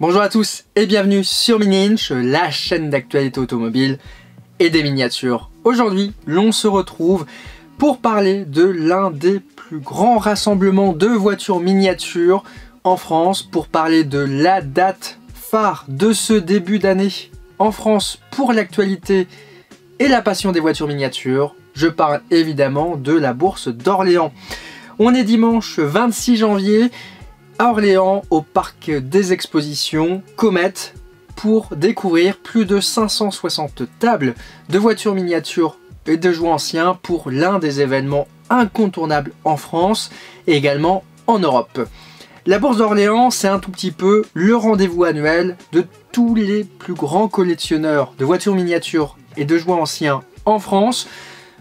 Bonjour à tous et bienvenue sur Mini Inch, la chaîne d'actualité automobile et des miniatures. Aujourd'hui, l'on se retrouve pour parler de l'un des plus grands rassemblements de voitures miniatures en France, pour parler de la date phare de ce début d'année en France pour l'actualité et la passion des voitures miniatures. Je parle évidemment de la bourse d'Orléans. On est dimanche 26 janvier à Orléans, au parc des expositions Comet, pour découvrir plus de 560 tables de voitures miniatures et de jouets anciens pour l'un des événements incontournables en France et également en Europe. La bourse d'Orléans, c'est un tout petit peu le rendez-vous annuel de tous les plus grands collectionneurs de voitures miniatures et de jouets anciens en France.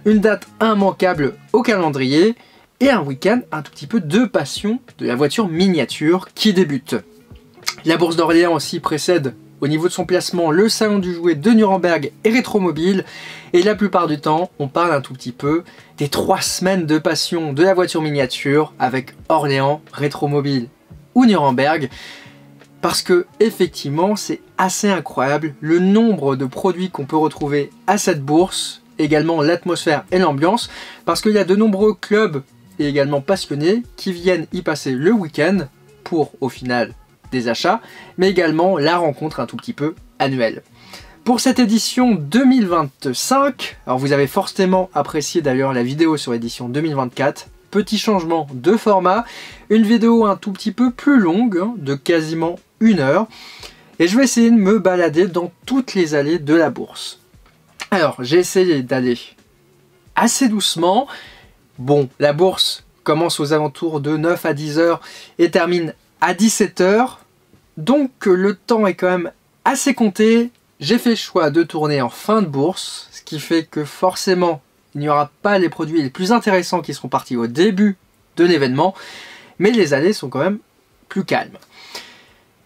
Une date immanquable au calendrier et un week-end un tout petit peu de passion de la voiture miniature qui débute. La bourse d'Orléans aussi précède au niveau de son placement le salon du jouet de Nuremberg et Rétromobile, et la plupart du temps on parle un tout petit peu des 3 semaines de passion de la voiture miniature avec Orléans, Rétromobile ou Nuremberg, parce que effectivement c'est assez incroyable le nombre de produits qu'on peut retrouver à cette bourse, également l'atmosphère et l'ambiance, parce qu'il y a de nombreux clubs et également passionnés qui viennent y passer le week-end pour au final des achats, mais également la rencontre un tout petit peu annuelle. Pour cette édition 2025, alors vous avez forcément apprécié d'ailleurs la vidéo sur l'édition 2024, petit changement de format, une vidéo un tout petit peu plus longue, de quasiment 1 heure, et je vais essayer de me balader dans toutes les allées de la bourse. Alors j'ai essayé d'aller assez doucement. Bon, la bourse commence aux alentours de 9 à 10 heures et termine à 17 heures. Donc le temps est quand même assez compté. J'ai fait le choix de tourner en fin de bourse, ce qui fait que forcément il n'y aura pas les produits les plus intéressants qui seront partis au début de l'événement, mais les allées sont quand même plus calmes.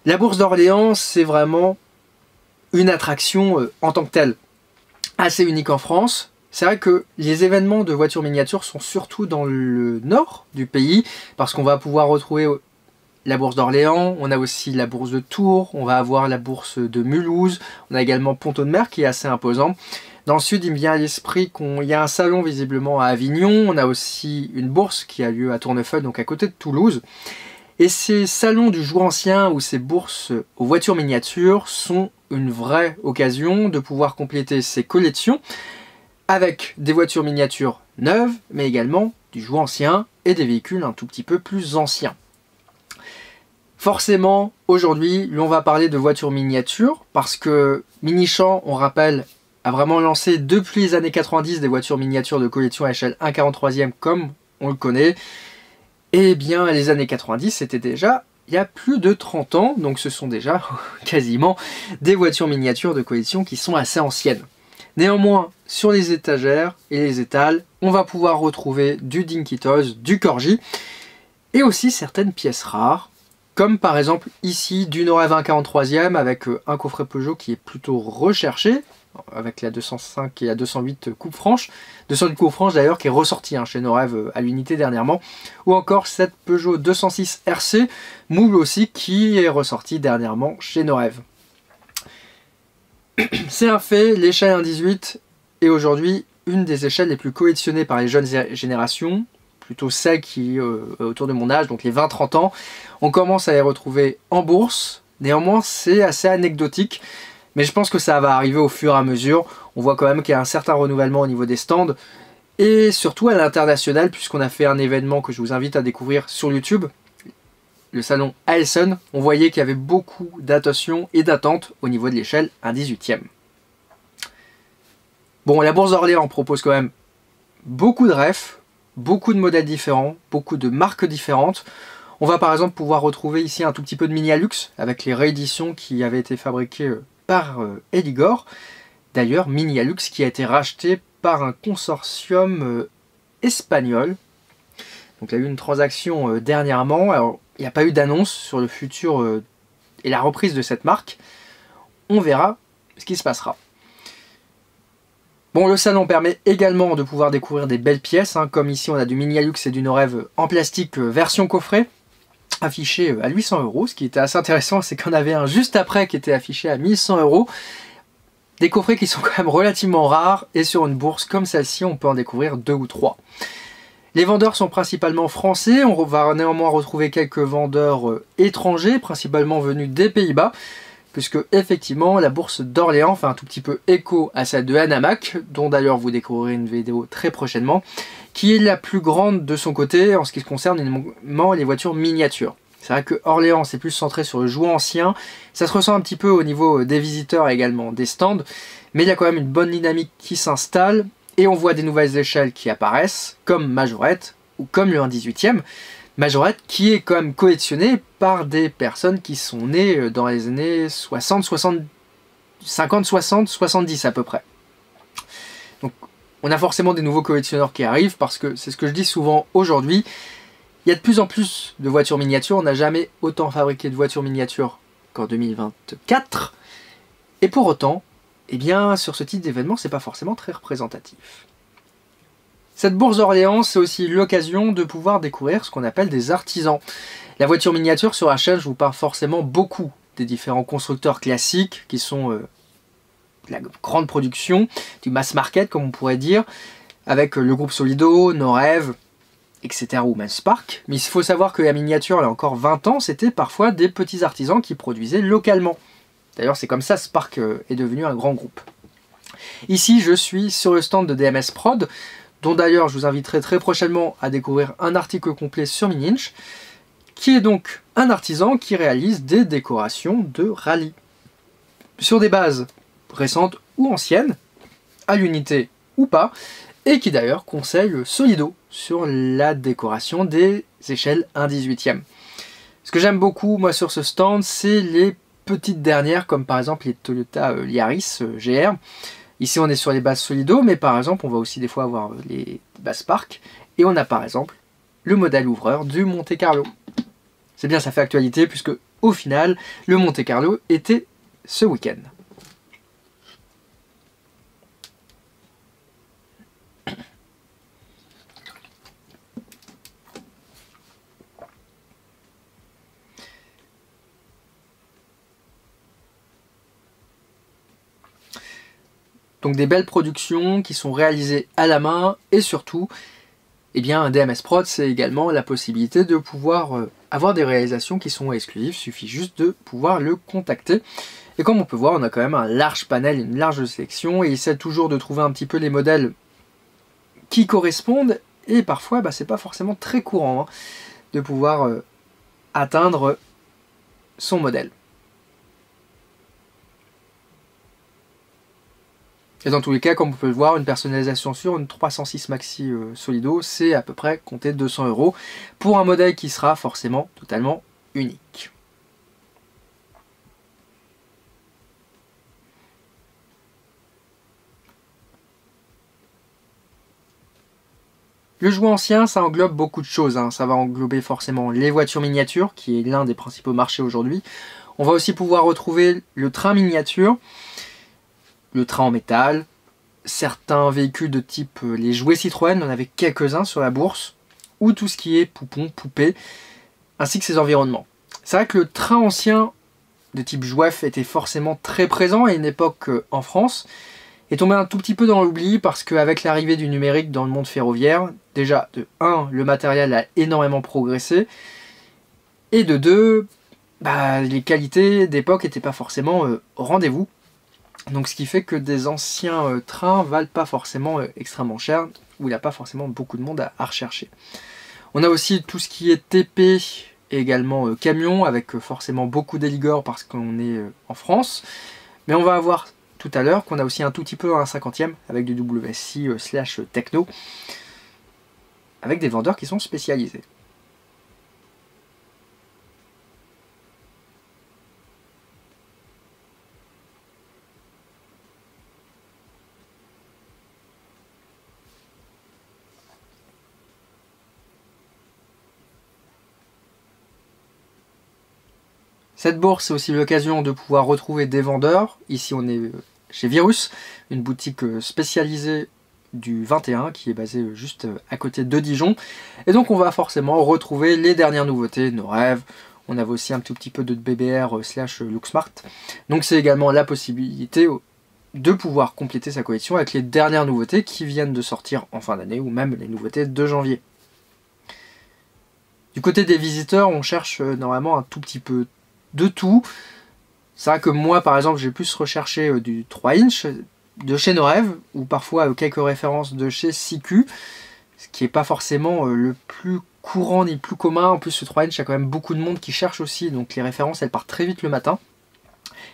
La bourse d'Orléans, c'est vraiment une attraction en tant que telle, assez unique en France. C'est vrai que les événements de voitures miniatures sont surtout dans le nord du pays, parce qu'on va pouvoir retrouver la bourse d'Orléans, on a aussi la bourse de Tours, on va avoir la bourse de Mulhouse, on a également Pont-Audemer qui est assez imposant. Dans le sud, il me vient à l'esprit qu'il y a un salon visiblement à Avignon, on a aussi une bourse qui a lieu à Tournefeuille, donc à côté de Toulouse. Et ces salons du jouet ancien ou ces bourses aux voitures miniatures sont une vraie occasion de pouvoir compléter ses collections avec des voitures miniatures neuves, mais également du jouet ancien et des véhicules un tout petit peu plus anciens. Forcément, aujourd'hui, l'on va parler de voitures miniatures, parce que Minichamp, on rappelle, a vraiment lancé depuis les années 90 des voitures miniatures de collection à échelle 1/43e comme on le connaît. Et bien, les années 90, c'était déjà il y a plus de 30 ans, donc ce sont déjà quasiment des voitures miniatures de collection qui sont assez anciennes. Néanmoins, sur les étagères et les étals, on va pouvoir retrouver du Dinky Toys, du Corgi, et aussi certaines pièces rares, comme par exemple ici du Norève 1/43e avec un coffret Peugeot qui est plutôt recherché, avec la 205 et la 208 coupe franche, 208 coupe franche d'ailleurs qui est ressortie chez Norève à l'unité dernièrement, ou encore cette Peugeot 206 RC, moule aussi, qui est ressortie dernièrement chez Norève. C'est un fait, l'échelle 1/18 est aujourd'hui une des échelles les plus collectionnées par les jeunes générations, plutôt celles qui autour de mon âge, donc les 20-30 ans. On commence à les retrouver en bourse, néanmoins c'est assez anecdotique, mais je pense que ça va arriver au fur et à mesure. On voit quand même qu'il y a un certain renouvellement au niveau des stands, et surtout à l'international, puisqu'on a fait un événement que je vous invite à découvrir sur YouTube, le salon Aelson. On voyait qu'il y avait beaucoup d'attention et d'attente au niveau de l'échelle 1/18e. Bon, la bourse d'Orléans propose quand même beaucoup de refs, beaucoup de modèles différents, beaucoup de marques différentes. On va par exemple pouvoir retrouver ici un tout petit peu de Minialux avec les rééditions qui avaient été fabriquées par Eligor. D'ailleurs, Minialux qui a été racheté par un consortium espagnol. Donc il y a eu une transaction dernièrement. Alors, il n'y a pas eu d'annonce sur le futur et la reprise de cette marque. On verra ce qui se passera. Bon, le salon permet également de pouvoir découvrir des belles pièces, comme ici on a du Minialux et du Norève en plastique version coffret, affiché à 800 €. Ce qui était assez intéressant, c'est qu'on avait un juste après qui était affiché à 1100 €. Des coffrets qui sont quand même relativement rares, et sur une bourse comme celle-ci, on peut en découvrir 2 ou 3. Les vendeurs sont principalement français, on va néanmoins retrouver quelques vendeurs étrangers, principalement venus des Pays-Bas, puisque effectivement la bourse d'Orléans fait un tout petit peu écho à celle de Hanamac, dont d'ailleurs vous découvrirez une vidéo très prochainement, qui est la plus grande de son côté en ce qui concerne uniquement les voitures miniatures. C'est vrai que Orléans c'est plus centré sur le jouet ancien, ça se ressent un petit peu au niveau des visiteurs et également des stands, mais il y a quand même une bonne dynamique qui s'installe, et on voit des nouvelles échelles qui apparaissent, comme Majorette, ou comme le 1/18e. Majorette qui est quand même collectionné par des personnes qui sont nées dans les années 60, 50, 60, 70 à peu près. Donc on a forcément des nouveaux collectionneurs qui arrivent, parce que c'est ce que je dis souvent aujourd'hui, il y a de plus en plus de voitures miniatures, on n'a jamais autant fabriqué de voitures miniatures qu'en 2024, et pour autant, eh bien, sur ce type d'événement, c'est pas forcément très représentatif. Cette bourse d'Orléans, c'est aussi l'occasion de pouvoir découvrir ce qu'on appelle des artisans. La voiture miniature sur la chaîne, je vous parle forcément beaucoup des différents constructeurs classiques qui sont la grande production, du mass market comme on pourrait dire, avec le groupe Solido, Norev, etc. ou même Spark. Mais il faut savoir que la miniature, il y a encore 20 ans, c'était parfois des petits artisans qui produisaient localement. D'ailleurs, c'est comme ça Spark est devenu un grand groupe. Ici, je suis sur le stand de DMS Prod, dont d'ailleurs je vous inviterai très prochainement à découvrir un article complet sur Mini-Inch, qui est donc un artisan qui réalise des décorations de rallye. Sur des bases récentes ou anciennes, à l'unité ou pas, et qui d'ailleurs conseille Solido sur la décoration des échelles 1/18e. Ce que j'aime beaucoup moi sur ce stand, c'est les petites dernières, comme par exemple les Toyota Yaris GR. Ici on est sur les bases Solido, mais par exemple on va aussi des fois avoir les bases Spark, et on a par exemple le modèle ouvreur du Monte Carlo. C'est bien, ça fait actualité, puisque au final le Monte Carlo était ce week-end. Donc des belles productions qui sont réalisées à la main, et surtout, eh bien, un DMS Prod, c'est également la possibilité de pouvoir avoir des réalisations qui sont exclusives, il suffit juste de pouvoir le contacter. Et comme on peut voir, on a quand même un large panel, une large sélection, et il essaie toujours de trouver un petit peu les modèles qui correspondent, et parfois c'est pas forcément très courant de pouvoir atteindre son modèle. Et dans tous les cas, comme vous pouvez le voir, une personnalisation sur une 306 Maxi Solido, c'est à peu près compter 200 € pour un modèle qui sera forcément totalement unique. Le jouet ancien, ça englobe beaucoup de choses. Ça va englober forcément les voitures miniatures, qui est l'un des principaux marchés aujourd'hui. On va aussi pouvoir retrouver le train miniature, le train en métal, certains véhicules de type les jouets Citroën, on en avait quelques-uns sur la bourse, ou tout ce qui est poupon, poupée, ainsi que ses environnements. C'est vrai que le train ancien de type jouef était forcément très présent à une époque en France, est tombé un tout petit peu dans l'oubli parce qu'avec l'arrivée du numérique dans le monde ferroviaire, déjà de 1, le matériel a énormément progressé, et de 2, les qualités d'époque n'étaient pas forcément au rendez-vous. Donc ce qui fait que des anciens trains valent pas forcément extrêmement cher, où il n'y a pas forcément beaucoup de monde à rechercher. On a aussi tout ce qui est TP et également camion, avec forcément beaucoup d'Eligor parce qu'on est en France. Mais on va avoir tout à l'heure qu'on a aussi un tout petit peu un 50e avec du WSI/Techno, avec des vendeurs qui sont spécialisés. Cette bourse, c'est aussi l'occasion de pouvoir retrouver des vendeurs. Ici, on est chez Virus, une boutique spécialisée du 21 qui est basé juste à côté de Dijon. Et donc on va forcément retrouver les dernières nouveautés, nos rêves. On avait aussi un tout petit peu de BBR slash Looksmart. Donc c'est également la possibilité de pouvoir compléter sa collection avec les dernières nouveautés qui viennent de sortir en fin d'année ou même les nouveautés de janvier. Du côté des visiteurs, on cherche normalement un tout petit peu de tout. C'est vrai que moi par exemple j'ai plus recherché du 3 inch de chez Nos Rêves ou parfois quelques références de chez CQ, ce qui n'est pas forcément le plus courant ni le plus commun. En plus ce 3 inch il y a quand même beaucoup de monde qui cherche aussi, donc les références elles partent très vite le matin.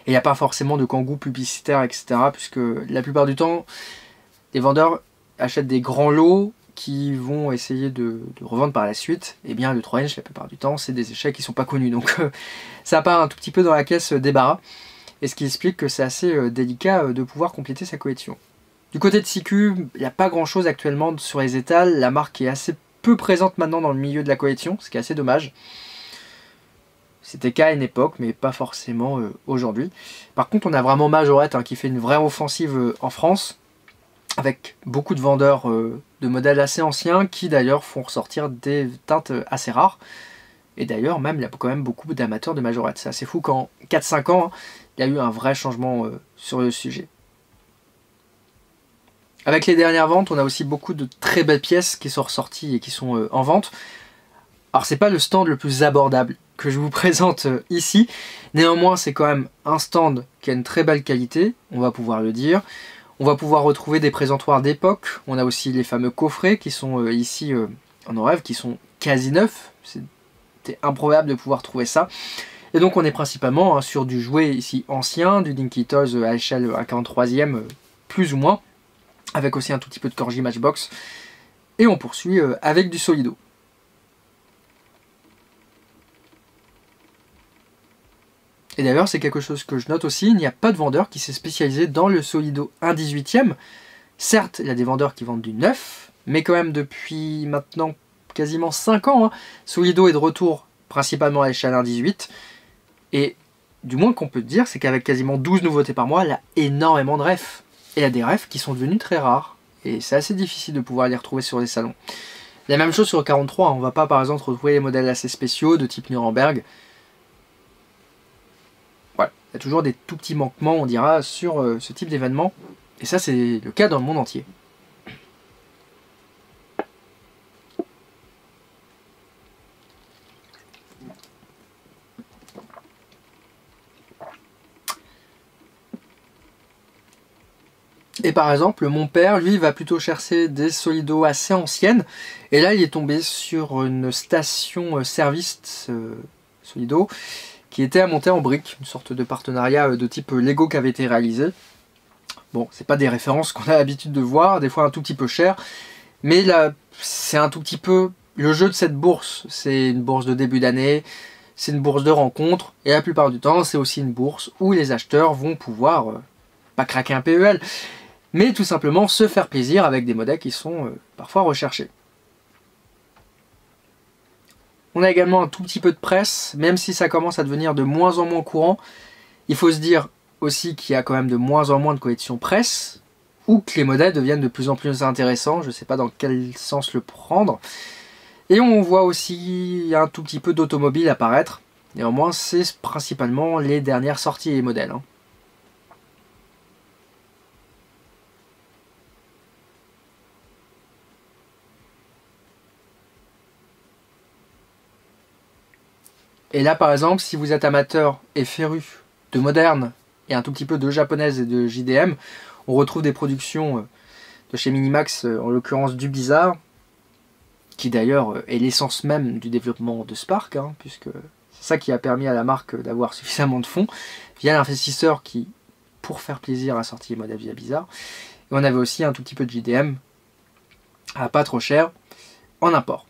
Et il n'y a pas forcément de kangou publicitaire, etc. Puisque la plupart du temps, les vendeurs achètent des grands lots qui vont essayer de revendre par la suite. Et bien le 3 inch, la plupart du temps, c'est des échecs qui ne sont pas connus. Donc ça part un tout petit peu dans la caisse débarras. Et ce qui explique que c'est assez délicat de pouvoir compléter sa collection. Du côté de CQ, il n'y a pas grand chose actuellement sur les étals. La marque est assez peu présente maintenant dans le milieu de la collection, ce qui est assez dommage. C'était qu'à une époque, mais pas forcément aujourd'hui. Par contre, on a vraiment Majorette qui fait une vraie offensive en France, avec beaucoup de vendeurs de modèles assez anciens, qui d'ailleurs font ressortir des teintes assez rares. Et d'ailleurs, même, il y a quand même beaucoup d'amateurs de Majorette. C'est assez fou qu'en 4-5 ans, il y a eu un vrai changement sur le sujet. Avec les dernières ventes, on a aussi beaucoup de très belles pièces qui sont ressorties et qui sont en vente. Alors c'est pas le stand le plus abordable que je vous présente ici, néanmoins c'est quand même un stand qui a une très belle qualité, on va pouvoir le dire. On va pouvoir retrouver des présentoirs d'époque, on a aussi les fameux coffrets qui sont ici en Nos Rêves, qui sont quasi neufs, c'était improbable de pouvoir trouver ça. Et donc on est principalement sur du jouet ici ancien, du Dinky Toys à l'échelle 1/43e plus ou moins, avec aussi un tout petit peu de Corgi Matchbox, et on poursuit avec du Solido. Et d'ailleurs, c'est quelque chose que je note aussi, il n'y a pas de vendeur qui s'est spécialisé dans le Solido 1/18e. Certes, il y a des vendeurs qui vendent du neuf, mais quand même depuis maintenant quasiment 5 ans, Solido est de retour principalement à l'échelle 1/18. Et du moins qu'on peut dire, c'est qu'avec quasiment 12 nouveautés par mois, il y a énormément de refs. Et il y a des refs qui sont devenus très rares. Et c'est assez difficile de pouvoir les retrouver sur les salons. La même chose sur le 43, on ne va pas par exemple retrouver les modèles assez spéciaux de type Nuremberg. Voilà, il y a toujours des tout petits manquements, on dira, sur ce type d'événement. Et ça, c'est le cas dans le monde entier. Et par exemple, mon père, lui, va plutôt chercher des Solido assez anciennes. Et là, il est tombé sur une station service Solido qui était à monter en briques, une sorte de partenariat de type Lego qui avait été réalisé. Bon, c'est pas des références qu'on a l'habitude de voir, des fois un tout petit peu cher, mais là, c'est un tout petit peu le jeu de cette bourse. C'est une bourse de début d'année, c'est une bourse de rencontre, et la plupart du temps, c'est aussi une bourse où les acheteurs vont pouvoir, pas craquer un PEL, mais tout simplement se faire plaisir avec des modèles qui sont parfois recherchés. On a également un tout petit peu de presse, même si ça commence à devenir de moins en moins courant. Il faut se dire aussi qu'il y a quand même de moins en moins de collections presse, ou que les modèles deviennent de plus en plus intéressants, je ne sais pas dans quel sens le prendre. Et on voit aussi un tout petit peu d'automobile apparaître, néanmoins c'est principalement les dernières sorties et les modèles. Et là par exemple, si vous êtes amateur et féru de moderne et un tout petit peu de japonaise et de JDM, on retrouve des productions de chez Minimax, en l'occurrence du Bizarre, qui d'ailleurs est l'essence même du développement de Spark, puisque c'est ça qui a permis à la marque d'avoir suffisamment de fonds, via l'investisseur qui, pour faire plaisir, a sorti les modèles via Bizarre. Et on avait aussi un tout petit peu de JDM, à pas trop cher, en import.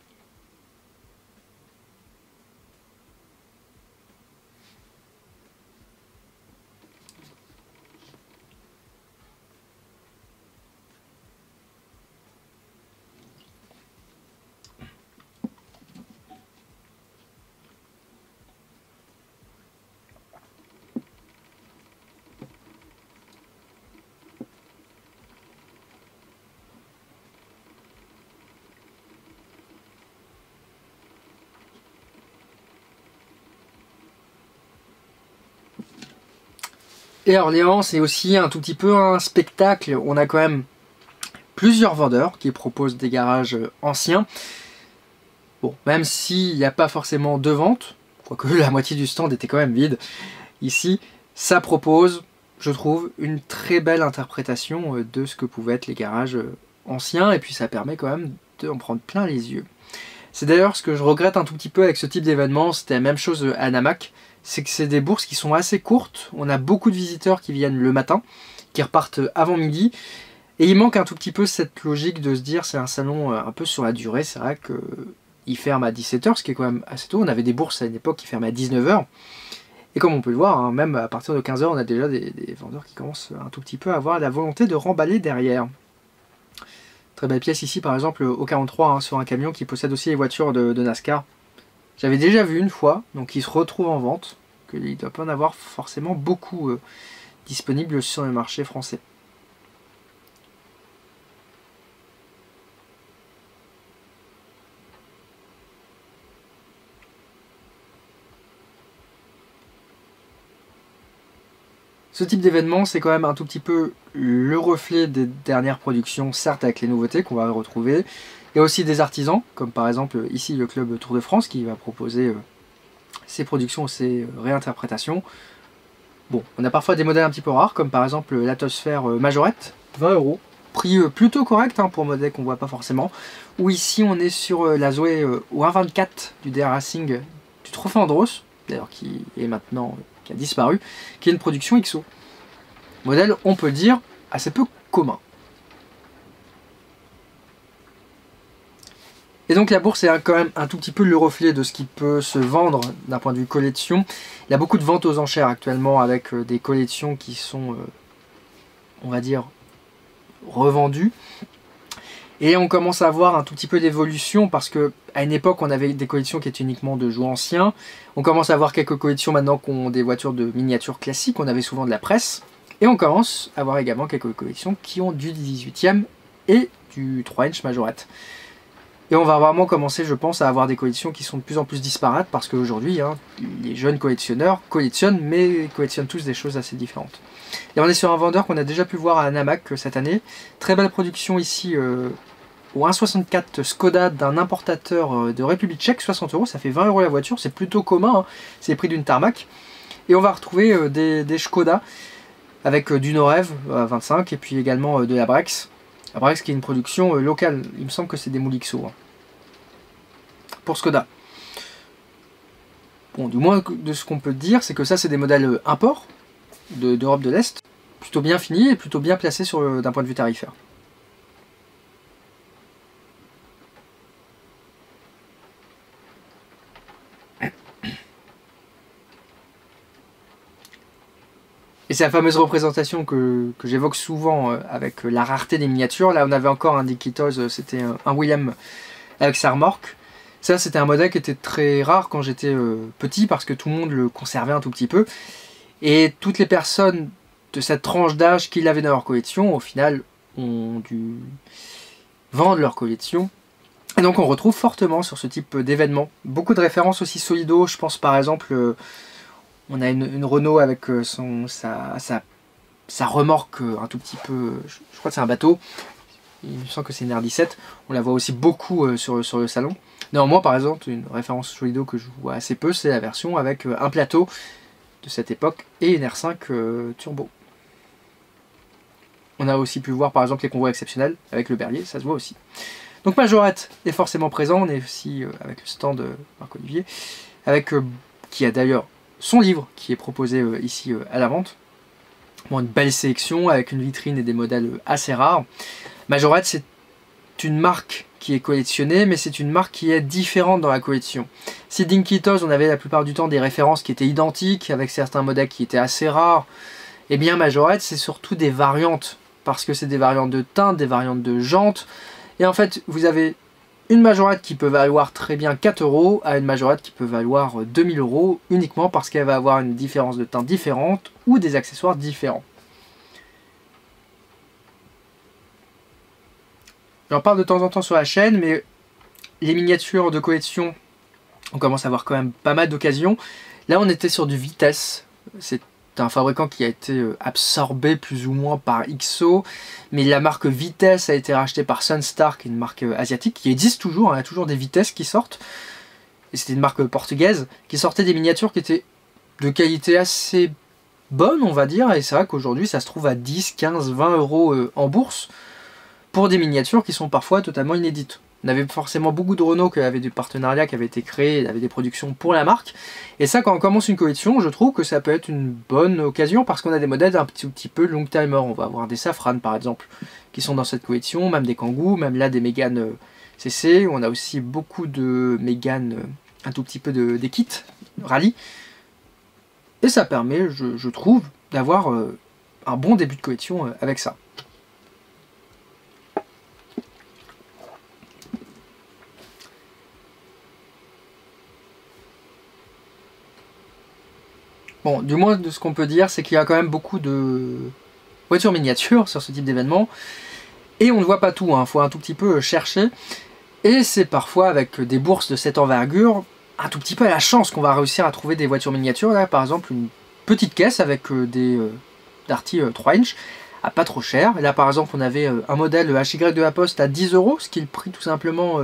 Et Orléans, c'est aussi un tout petit peu un spectacle. On a quand même plusieurs vendeurs qui proposent des garages anciens. Bon, même s'il n'y a pas forcément de vente, quoique la moitié du stand était quand même vide, ici, ça propose, je trouve, une très belle interprétation de ce que pouvaient être les garages anciens, et puis ça permet quand même d'en prendre plein les yeux. C'est d'ailleurs ce que je regrette un tout petit peu avec ce type d'événement, c'était la même chose à Namac, c'est que c'est des bourses qui sont assez courtes, on a beaucoup de visiteurs qui viennent le matin, qui repartent avant midi, et il manque un tout petit peu cette logique de se dire c'est un salon un peu sur la durée, c'est vrai que il ferme à 17 h, ce qui est quand même assez tôt. On avait des bourses à une époque qui fermaient à 19 h. Et comme on peut le voir, hein, même à partir de 15 h, on a déjà des vendeurs qui commencent un tout petit peu à avoir la volonté de remballer derrière. Très belle pièce ici, par exemple, au 43, hein, sur un camion qui possède aussi les voitures de NASCAR. J'avais déjà vu une fois, donc il se retrouve en vente, qu'il ne doit pas en avoir forcément beaucoup disponibles sur le marché français. Ce type d'événement, c'est quand même un tout petit peu le reflet des dernières productions, certes avec les nouveautés qu'on va retrouver, et aussi des artisans, comme par exemple ici le club Tour de France qui va proposer ses productions, ses réinterprétations. Bon, on a parfois des modèles un petit peu rares, comme par exemple l'Atmosphère Majorette, 20 €, prix plutôt correct hein, pour un modèle qu'on voit pas forcément. Ou ici on est sur la Zoé au 1.24 du DR Racing du Trophée Andros, d'ailleurs qui est maintenant qui a disparu, qui est une production XO. Modèle, on peut le dire, assez peu commun. Et donc la bourse est quand même un tout petit peu le reflet de ce qui peut se vendre d'un point de vue collection. Il y a beaucoup de ventes aux enchères actuellement avec des collections qui sont, on va dire, revendues. Et on commence à voir un tout petit peu d'évolution parce que à une époque on avait des collections qui étaient uniquement de jouets anciens. On commence à avoir quelques collections maintenant qui ont des voitures de miniatures classiques. On avait souvent de la presse. Et on commence à avoir également quelques collections qui ont du 18e et du 3-inch Majorette. Et on va vraiment commencer, je pense, à avoir des collections qui sont de plus en plus disparates parce qu'aujourd'hui, hein, les jeunes collectionneurs collectionnent, mais collectionnent tous des choses assez différentes. Et on est sur un vendeur qu'on a déjà pu voir à Namac cette année. Très belle production ici au 1.64 Skoda d'un importateur de République tchèque, 60 €, ça fait 20 € la voiture, c'est plutôt commun, hein, c'est le prix d'une tarmac. Et on va retrouver des Skoda avec du Norev à 25 et puis également de la Brex. La Brex qui est une production locale, il me semble que c'est des moules XO. Hein. Pour Skoda. Bon, du moins de ce qu'on peut dire, c'est que ça c'est des modèles import d'Europe de l'Est, plutôt bien finis et plutôt bien placés d'un point de vue tarifaire. Et c'est la fameuse représentation que j'évoque souvent avec la rareté des miniatures. Là on avait encore un Dikitos, c'était un William avec sa remorque. Ça c'était un modèle qui était très rare quand j'étais petit parce que tout le monde le conservait un tout petit peu. Et toutes les personnes de cette tranche d'âge qui l'avaient dans leur collection, au final, ont dû vendre leur collection. Et donc on retrouve fortement sur ce type d'événement. Beaucoup de références aussi solido, je pense par exemple... on a une Renault avec sa remorque un tout petit peu, je crois que c'est un bateau, il me semble que c'est une R17, on la voit aussi beaucoup sur le salon. Néanmoins par exemple, une référence Solido que je vois assez peu, c'est la version avec un plateau de cette époque et une R5 turbo. On a aussi pu voir par exemple les convois exceptionnels avec le Berlier, ça se voit aussi. Donc Majorette est forcément présent, on est aussi avec le stand Marc-Olivier, qui a d'ailleurs son livre qui est proposé ici à la vente. Bon, une belle sélection avec une vitrine et des modèles assez rares. Majorette, c'est une marque qui est collectionnée, mais c'est une marque qui est différente dans la collection. Si Dinkitos, on avait la plupart du temps des références qui étaient identiques, avec certains modèles qui étaient assez rares, et bien Majorette, c'est surtout des variantes, parce que c'est des variantes de teinte, des variantes de jantes, et en fait, vous avez une Majorette qui peut valoir très bien 4 € à une Majorette qui peut valoir 2000 € uniquement parce qu'elle va avoir une différence de teinte différente ou des accessoires différents. J'en parle de temps en temps sur la chaîne, mais les miniatures de collection, on commence à avoir quand même pas mal d'occasions. Là, on était sur du Vitesse. C'est un fabricant qui a été absorbé plus ou moins par XO, mais la marque Vitesse a été rachetée par Sunstar, qui est une marque asiatique, qui existe toujours, hein, il y a toujours des Vitesse qui sortent, et c'était une marque portugaise, qui sortait des miniatures qui étaient de qualité assez bonne, on va dire, et c'est vrai qu'aujourd'hui ça se trouve à 10, 15, 20 euros en bourse, pour des miniatures qui sont parfois totalement inédites. On avait forcément beaucoup de Renault qui avaient des partenariats qui avaient été créés, avaient des productions pour la marque. Et ça, quand on commence une collection, je trouve que ça peut être une bonne occasion parce qu'on a des modèles un petit peu long timer. On va avoir des Safran par exemple qui sont dans cette collection, même des Kangoo, même là des Mégane CC. On a aussi beaucoup de Mégane, un tout petit peu des kits rallye. Et ça permet, je trouve, d'avoir un bon début de collection avec ça. Bon, du moins de ce qu'on peut dire, c'est qu'il y a quand même beaucoup de voitures miniatures sur ce type d'événement. Et on ne voit pas tout, hein, faut un tout petit peu chercher. Et c'est parfois avec des bourses de cette envergure, un tout petit peu à la chance qu'on va réussir à trouver des voitures miniatures. Là, par exemple, une petite caisse avec des Darty 3 inch à pas trop cher. Et là, par exemple, on avait un modèle HY de la Poste à 10 euros, ce qui est le prix tout simplement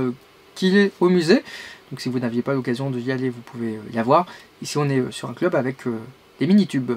qu'il est au musée. Donc si vous n'aviez pas l'occasion d'y aller, vous pouvez y avoir. Ici on est sur un club avec des mini-tubes.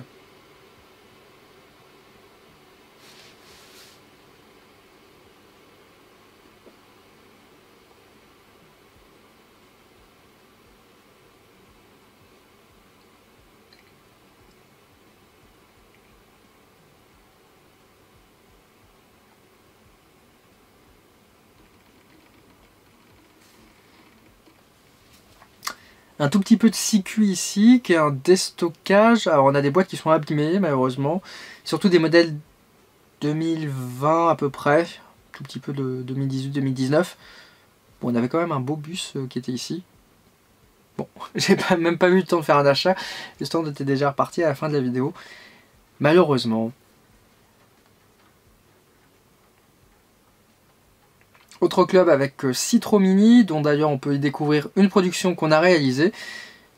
Un tout petit peu de circuit ici, qui est un déstockage. Alors on a des boîtes qui sont abîmées malheureusement. Surtout des modèles 2020 à peu près. Tout petit peu de 2018-2019. Bon, on avait quand même un beau bus qui était ici. Bon, j'ai même pas eu le temps de faire un achat. Le stand était déjà reparti à la fin de la vidéo. Malheureusement. Autre club avec Citro Mini, dont d'ailleurs on peut y découvrir une production qu'on a réalisée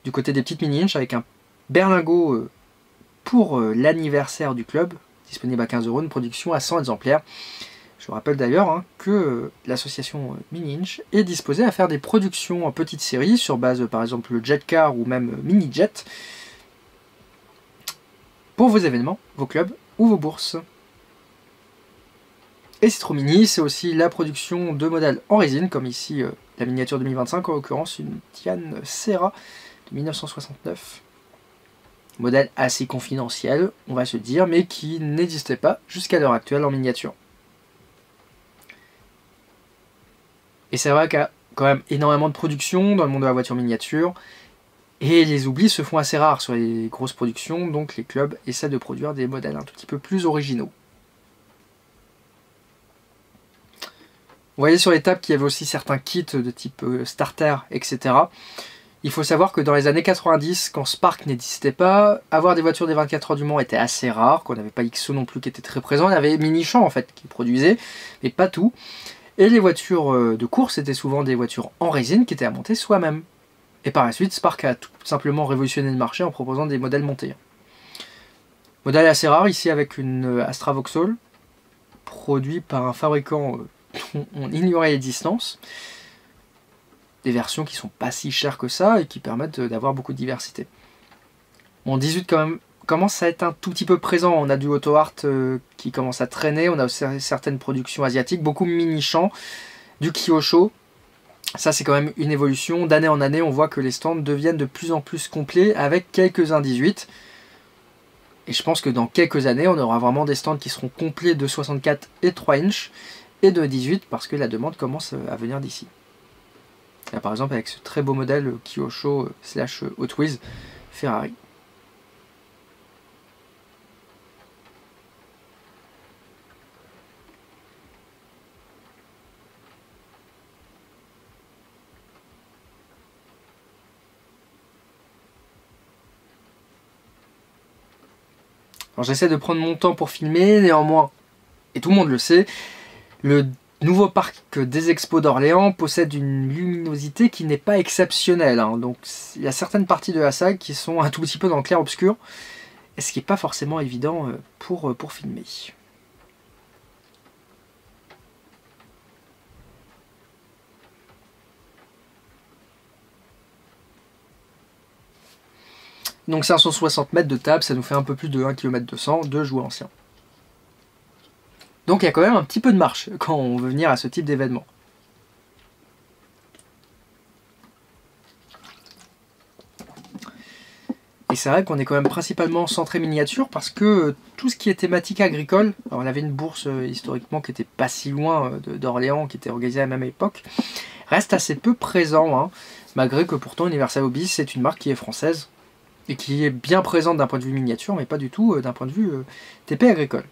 du côté des petites mini-inch avec un berlingot pour l'anniversaire du club, disponible à 15 euros, une production à 100 exemplaires. Je vous rappelle d'ailleurs que l'association Mini-Inch est disposée à faire des productions en petite série sur base par exemple le Jet Car ou même Mini Jet pour vos événements, vos clubs ou vos bourses. Et Citro Mini, c'est aussi la production de modèles en résine, comme ici la miniature 2025, en l'occurrence une Tiane Serra de 1969. Modèle assez confidentiel, on va se dire, mais qui n'existait pas jusqu'à l'heure actuelle en miniature. Et c'est vrai qu'il y a quand même énormément de production dans le monde de la voiture miniature, et les oublis se font assez rares sur les grosses productions, donc les clubs essaient de produire des modèles un tout petit peu plus originaux. Vous voyez sur les tables qu'il y avait aussi certains kits de type starter, etc. Il faut savoir que dans les années 90, quand Spark n'existait pas, avoir des voitures des 24 heures du Mans était assez rare, qu'on n'avait pas XO non plus qui était très présent. Il y avait Mini-Champ en fait qui produisait, mais pas tout. Et les voitures de course étaient souvent des voitures en résine qui étaient à monter soi-même. Et par la suite, Spark a tout simplement révolutionné le marché en proposant des modèles montés. Modèle assez rare ici avec une Astra Vauxhall, produit par un fabricant on ignorait l'existence. Des versions qui sont pas si chères que ça et qui permettent d'avoir beaucoup de diversité. Bon, 18 quand même commence à être un tout petit peu présent. On a du Auto Art qui commence à traîner. On a aussi certaines productions asiatiques, beaucoup mini-champs, du Kyosho. Ça c'est quand même une évolution. D'année en année, on voit que les stands deviennent de plus en plus complets avec quelques-uns 18. Et je pense que dans quelques années, on aura vraiment des stands qui seront complets de 64 et 3 inch. Et de 18 parce que la demande commence à venir d'ici. Par exemple avec ce très beau modèle Kyosho / Hot Wheels Ferrari. J'essaie de prendre mon temps pour filmer, néanmoins, et tout le monde le sait, le nouveau parc des Expos d'Orléans possède une luminosité qui n'est pas exceptionnelle. Donc il y a certaines parties de la salle qui sont un tout petit peu dans le clair-obscur. ce qui n'est pas forcément évident pour filmer. Donc 560 mètres de table, ça nous fait un peu plus de 1 km 200 de jouets anciens. Donc il y a quand même un petit peu de marche quand on veut venir à ce type d'événement. Et c'est vrai qu'on est quand même principalement centré miniature parce que tout ce qui est thématique agricole, alors on avait une bourse historiquement qui était pas si loin d'Orléans, qui était organisée à la même époque, reste assez peu présent, hein, malgré que pourtant Universal Hobbies c'est une marque qui est française et qui est bien présente d'un point de vue miniature, mais pas du tout d'un point de vue TP agricole.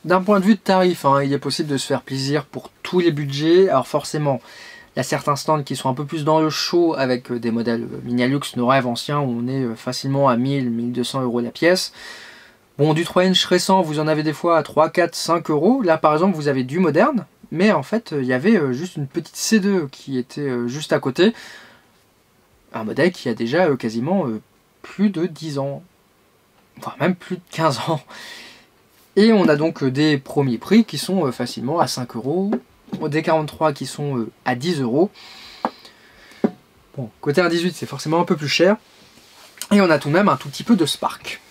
D'un point de vue de tarif, hein, il est possible de se faire plaisir pour tous les budgets. Alors forcément, il y a certains stands qui sont un peu plus dans le show avec des modèles Minialux, nos rêves anciens, où on est facilement à 1000, 1200 euros la pièce. Bon, du 3 inch récent, vous en avez des fois à 3, 4, 5 euros. Là, par exemple, vous avez du moderne, mais en fait, il y avait juste une petite C2 qui était juste à côté. Un modèle qui a déjà quasiment plus de 10 ans, voire même plus de 15 ans. Et on a donc des premiers prix qui sont facilement à 5 euros, des 43 qui sont à 10 euros. Bon, côté 1.18, c'est forcément un peu plus cher. Et on a tout de même un tout petit peu de Spark.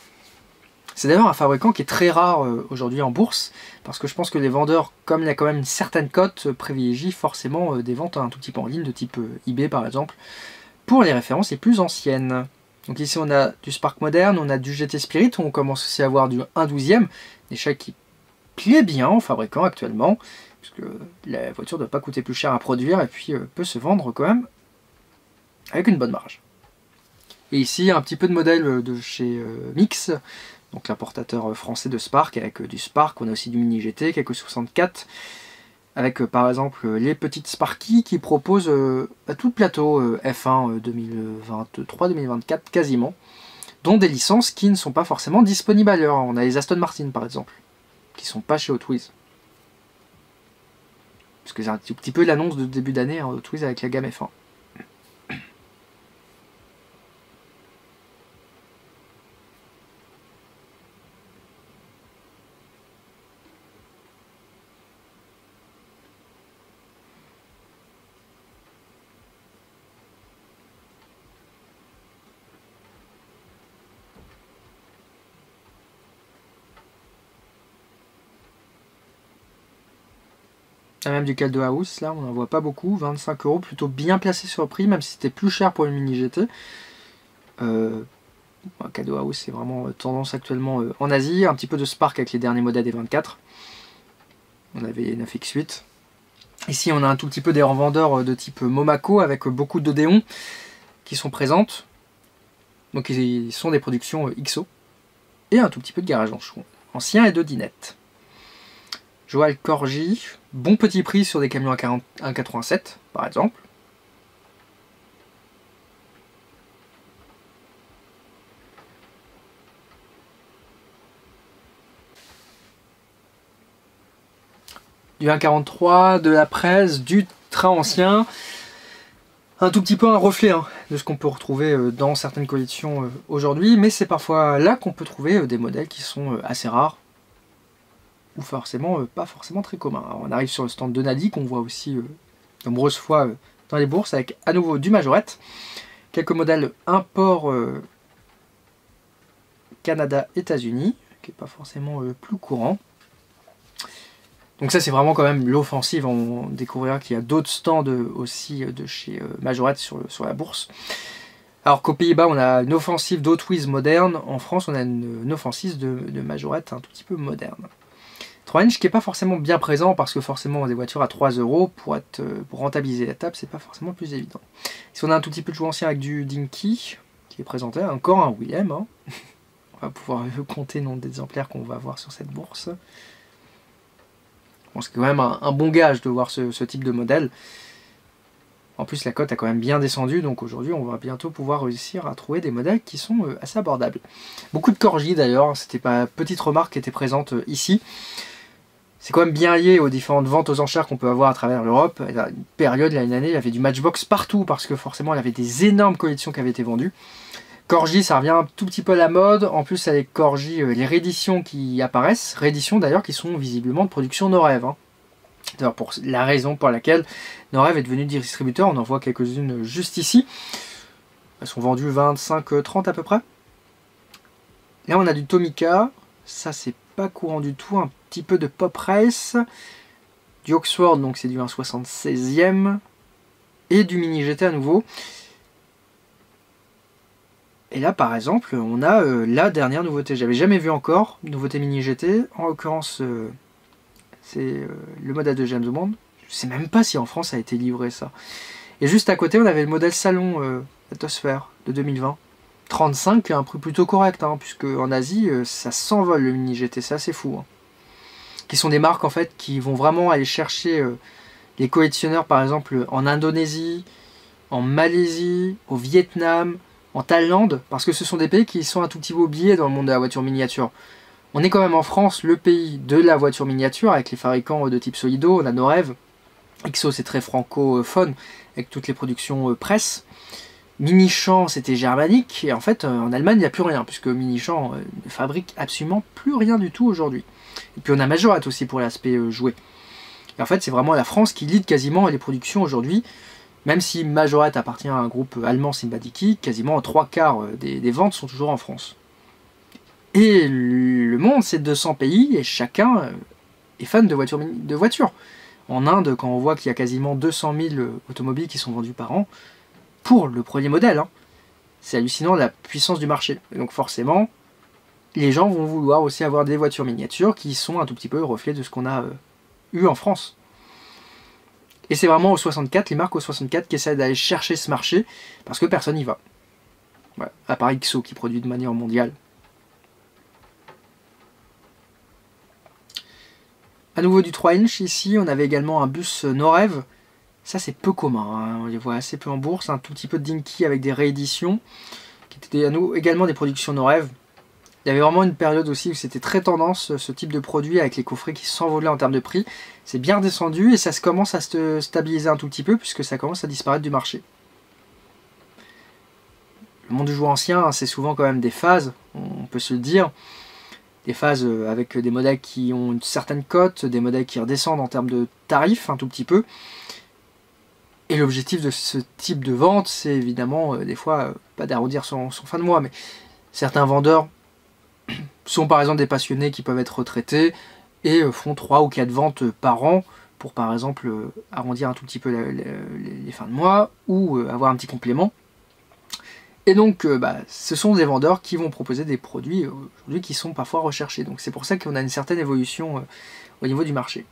C'est d'ailleurs un fabricant qui est très rare aujourd'hui en bourse, parce que je pense que les vendeurs, comme il y a quand même une certaine cote, privilégient forcément des ventes un tout petit peu en ligne, de type eBay par exemple, pour les références les plus anciennes. Donc ici on a du Spark moderne, on a du GT Spirit, on commence aussi à avoir du 1/12e, des chèques qui plaît bien aux fabricants actuellement, puisque la voiture ne doit pas coûter plus cher à produire et puis peut se vendre quand même avec une bonne marge. Et ici un petit peu de modèle de chez Mix, donc l'importateur français de Spark, avec du Spark, on a aussi du Mini GT, quelques 64, avec par exemple les petites Sparky qui proposent à tout le plateau F1 2023-2024 quasiment, dont des licences qui ne sont pas forcément disponibles ailleurs. On a les Aston Martin par exemple, qui sont pas chez Hot Wheels. Parce que c'est un tout petit peu l'annonce de début d'année, hein, Hot Wheels avec la gamme F1. Même du Caldo House, là on n'en voit pas beaucoup, 25 euros, plutôt bien placé sur le prix, même si c'était plus cher pour une Mini GT. Caldo House c'est vraiment tendance actuellement en Asie, un petit peu de Spark avec les derniers modèles des 24. On avait les 9X8. Ici on a un tout petit peu des revendeurs de type Momaco avec beaucoup d'Odéon qui sont présentes. Donc ils sont des productions XO. Et un tout petit peu de garage ancien et de dinette. Joël Corgi, bon petit prix sur des camions à 1,87 par exemple. Du 1,43, de la presse, du train ancien. Un tout petit peu un reflet hein, de ce qu'on peut retrouver dans certaines collections aujourd'hui, mais c'est parfois là qu'on peut trouver des modèles qui sont assez rares, ou forcément pas forcément très communs. Alors, on arrive sur le stand de Nadi, qu'on voit aussi nombreuses fois dans les bourses, avec à nouveau du Majorette, quelques modèles import Canada-États-Unis, qui n'est pas forcément le plus courant. Donc ça c'est vraiment quand même l'offensive, on découvrira qu'il y a d'autres stands aussi de chez Majorette sur la bourse. Alors qu'aux Pays-Bas on a une offensive d'Hot Wheels moderne, en France on a une offensive de Majorette un tout petit peu moderne. 3 inch qui n'est pas forcément bien présent parce que forcément des voitures à 3 euros pour rentabiliser la table c'est pas forcément le plus évident. Si on a un tout petit peu de jouet ancien avec du Dinky qui est présenté, encore un Willem, hein. On va pouvoir compter le nombre d'exemplaires qu'on va avoir sur cette bourse. Bon, c'est quand même un bon gage de voir ce type de modèle. En plus, la cote a quand même bien descendu, donc aujourd'hui, on va bientôt pouvoir réussir à trouver des modèles qui sont assez abordables. Beaucoup de Corgi d'ailleurs, c'était pas petite remarque qui était présente ici. C'est quand même bien lié aux différentes ventes aux enchères qu'on peut avoir à travers l'Europe. À une période, l'année dernière, il y avait du Matchbox partout, parce que forcément, il y avait des énormes collections qui avaient été vendues. Corgi, ça revient un tout petit peu à la mode. En plus, avec Corgi, les rééditions qui apparaissent, rééditions d'ailleurs qui sont visiblement de production Norev. Hein. D'ailleurs, pour la raison pour laquelle Norev est devenu distributeur, on en voit quelques-unes juste ici. Elles sont vendues 25-30 à peu près. Là, on a du Tomica. Ça, c'est pas courant du tout. Un petit peu de Pop Race. Du Oxford, donc c'est du 1,76e. Et du Mini GT à nouveau. Et là, par exemple, on a la dernière nouveauté. J'avais jamais vu encore, nouveauté Mini GT. En l'occurrence, c'est le modèle de James Bond. Je sais même pas si en France ça a été livré, ça. Et juste à côté, on avait le modèle Salon Atmosphère de 2020. 35, un prix plutôt correct, hein, puisque en Asie, ça s'envole le Mini GT, c'est assez fou. Hein. Qui sont des marques, en fait, qui vont vraiment aller chercher les collectionneurs, par exemple, en Indonésie, en Malaisie, au Vietnam, en Thaïlande, parce que ce sont des pays qui sont un tout petit peu oubliés dans le monde de la voiture miniature. On est quand même en France, le pays de la voiture miniature, avec les fabricants de type Solido, on a Norev, XO c'est très francophone, avec toutes les productions presse. Minichamp c'était germanique, et en fait en Allemagne il n'y a plus rien, puisque Minichamp ne fabrique absolument plus rien du tout aujourd'hui. Et puis on a Majorette aussi pour l'aspect jouet. Et en fait c'est vraiment la France qui lead quasiment les productions aujourd'hui. Même si Majorette appartient à un groupe allemand Simbadiki, quasiment 3/4 des ventes sont toujours en France. Et le monde, c'est 200 pays, et chacun est fan de voitures. En Inde, quand on voit qu'il y a quasiment 200 000 automobiles qui sont vendues par an, pour le premier modèle, hein, c'est hallucinant la puissance du marché. Et donc forcément, les gens vont vouloir aussi avoir des voitures miniatures qui sont un tout petit peu le reflet de ce qu'on a eu en France. Et c'est vraiment au 64, les marques au 64 qui essaient d'aller chercher ce marché, parce que personne n'y va. Voilà. À part XO qui produit de manière mondiale. À nouveau du 3 inch, ici on avait également un bus Norev. Ça c'est peu commun, hein. On les voit assez peu en bourse. Un tout petit peu de Dinky avec des rééditions, qui étaient à nous également des productions Norev. Il y avait vraiment une période aussi où c'était très tendance, ce type de produit avec les coffrets qui s'envolaient en termes de prix. C'est bien descendu et ça commence à se stabiliser un tout petit peu puisque ça commence à disparaître du marché. Le monde du jouet ancien, hein, c'est souvent quand même des phases, on peut se le dire. Des phases avec des modèles qui ont une certaine cote, des modèles qui redescendent en termes de tarifs un tout petit peu. Et l'objectif de ce type de vente, c'est évidemment, des fois, pas d'arrondir son fin de mois, mais certains vendeurs sont par exemple des passionnés qui peuvent être retraités et font 3 ou 4 ventes par an pour par exemple arrondir un tout petit peu les fins de mois ou avoir un petit complément. Et donc ce sont des vendeurs qui vont proposer des produits aujourd'hui qui sont parfois recherchés. Donc c'est pour ça qu'on a une certaine évolution au niveau du marché.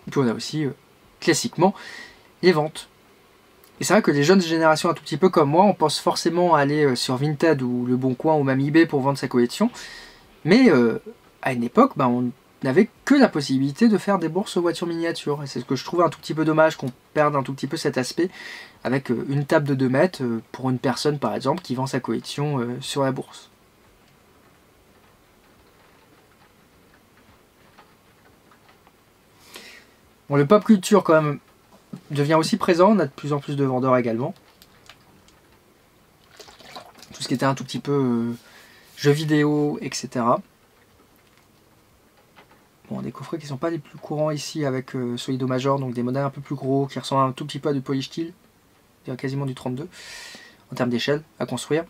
Et puis on a aussi classiquement les ventes. Et c'est vrai que les jeunes générations un tout petit peu comme moi, on pense forcément à aller sur Vinted ou Le Bon Coin ou même eBay pour vendre sa collection. Mais à une époque, on n'avait que la possibilité de faire des bourses aux voitures miniatures. Et c'est ce que je trouve un tout petit peu dommage, qu'on perde un tout petit peu cet aspect avec une table de 2 mètres pour une personne par exemple qui vend sa collection sur la bourse. Bon, le pop culture quand même devient aussi présent, on a de plus en plus de vendeurs également. Tout ce qui était un tout petit peu jeux vidéo, etc. Bon, des coffrets qui ne sont pas les plus courants ici avec Solido Major, donc des modèles un peu plus gros qui ressemblent un tout petit peu à du Polystyle, quasiment du 32 en termes d'échelle à construire.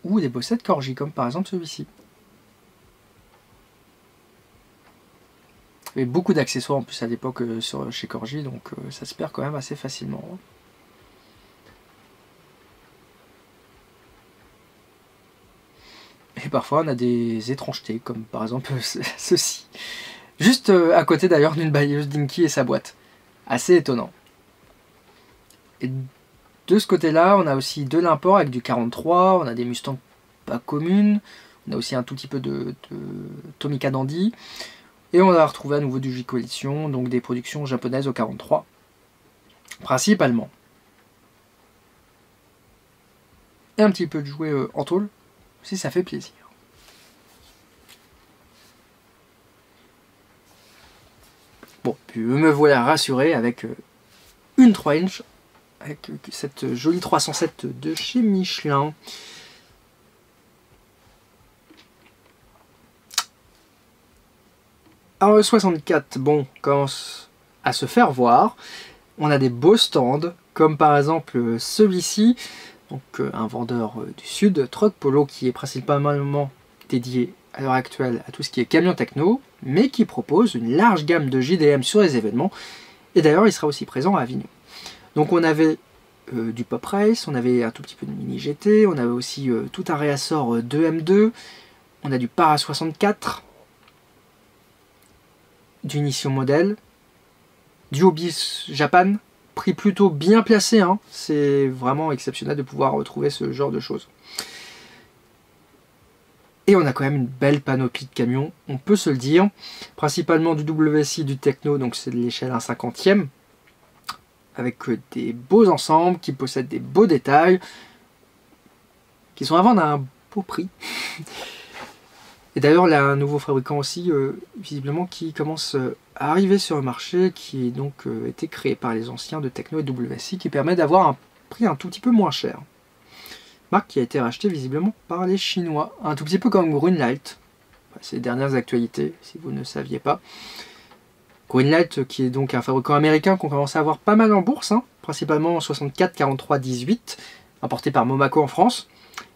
Ou des bossettes Corgi, comme par exemple celui-ci. Il y avait beaucoup d'accessoires en plus à l'époque chez Corgi, donc ça se perd quand même assez facilement. Et parfois on a des étrangetés, comme par exemple ceci. Juste à côté d'ailleurs d'une balayeuse Dinky et sa boîte. Assez étonnant. Et de ce côté-là, on a aussi de l'import avec du 43, on a des Mustangs pas communes, on a aussi un tout petit peu de Tomica Dandy. Et on a retrouvé à nouveau du J-Coalition, donc des productions japonaises au 43, principalement. Et un petit peu de jouets en tôle, si ça fait plaisir. Bon, puis me voilà rassuré avec une 3 inch, avec cette jolie 307 de chez Michelin. Alors le 64, bon, commence à se faire voir. On a des beaux stands, comme par exemple celui-ci, donc un vendeur du sud, Truck Polo, qui est principalement dédié à l'heure actuelle à tout ce qui est camion techno, mais qui propose une large gamme de JDM sur les événements. Et d'ailleurs, il sera aussi présent à Avignon. Donc on avait du Pop Race, on avait un tout petit peu de Mini GT, on avait aussi tout un réassort 2M2, on a du Para 64, du Nissan Model, du Hobbies Japan, prix plutôt bien placé, hein. C'est vraiment exceptionnel de pouvoir retrouver ce genre de choses. Et on a quand même une belle panoplie de camions, on peut se le dire, principalement du WSI, du Techno, donc c'est de l'échelle 1/50e, avec des beaux ensembles qui possèdent des beaux détails, qui sont à vendre à un beau prix. Et d'ailleurs, là, un nouveau fabricant aussi, visiblement, qui commence à arriver sur le marché, qui est donc été créé par les anciens de Techno et WSI, qui permet d'avoir un prix un tout petit peu moins cher. Marque qui a été rachetée visiblement par les Chinois, un tout petit peu comme Greenlight. C'est les dernières actualités, si vous ne saviez pas. Greenlight, qui est donc un fabricant américain qu'on commence à avoir pas mal en bourse, hein, principalement en 64, 43, 18, importé par Momaco en France.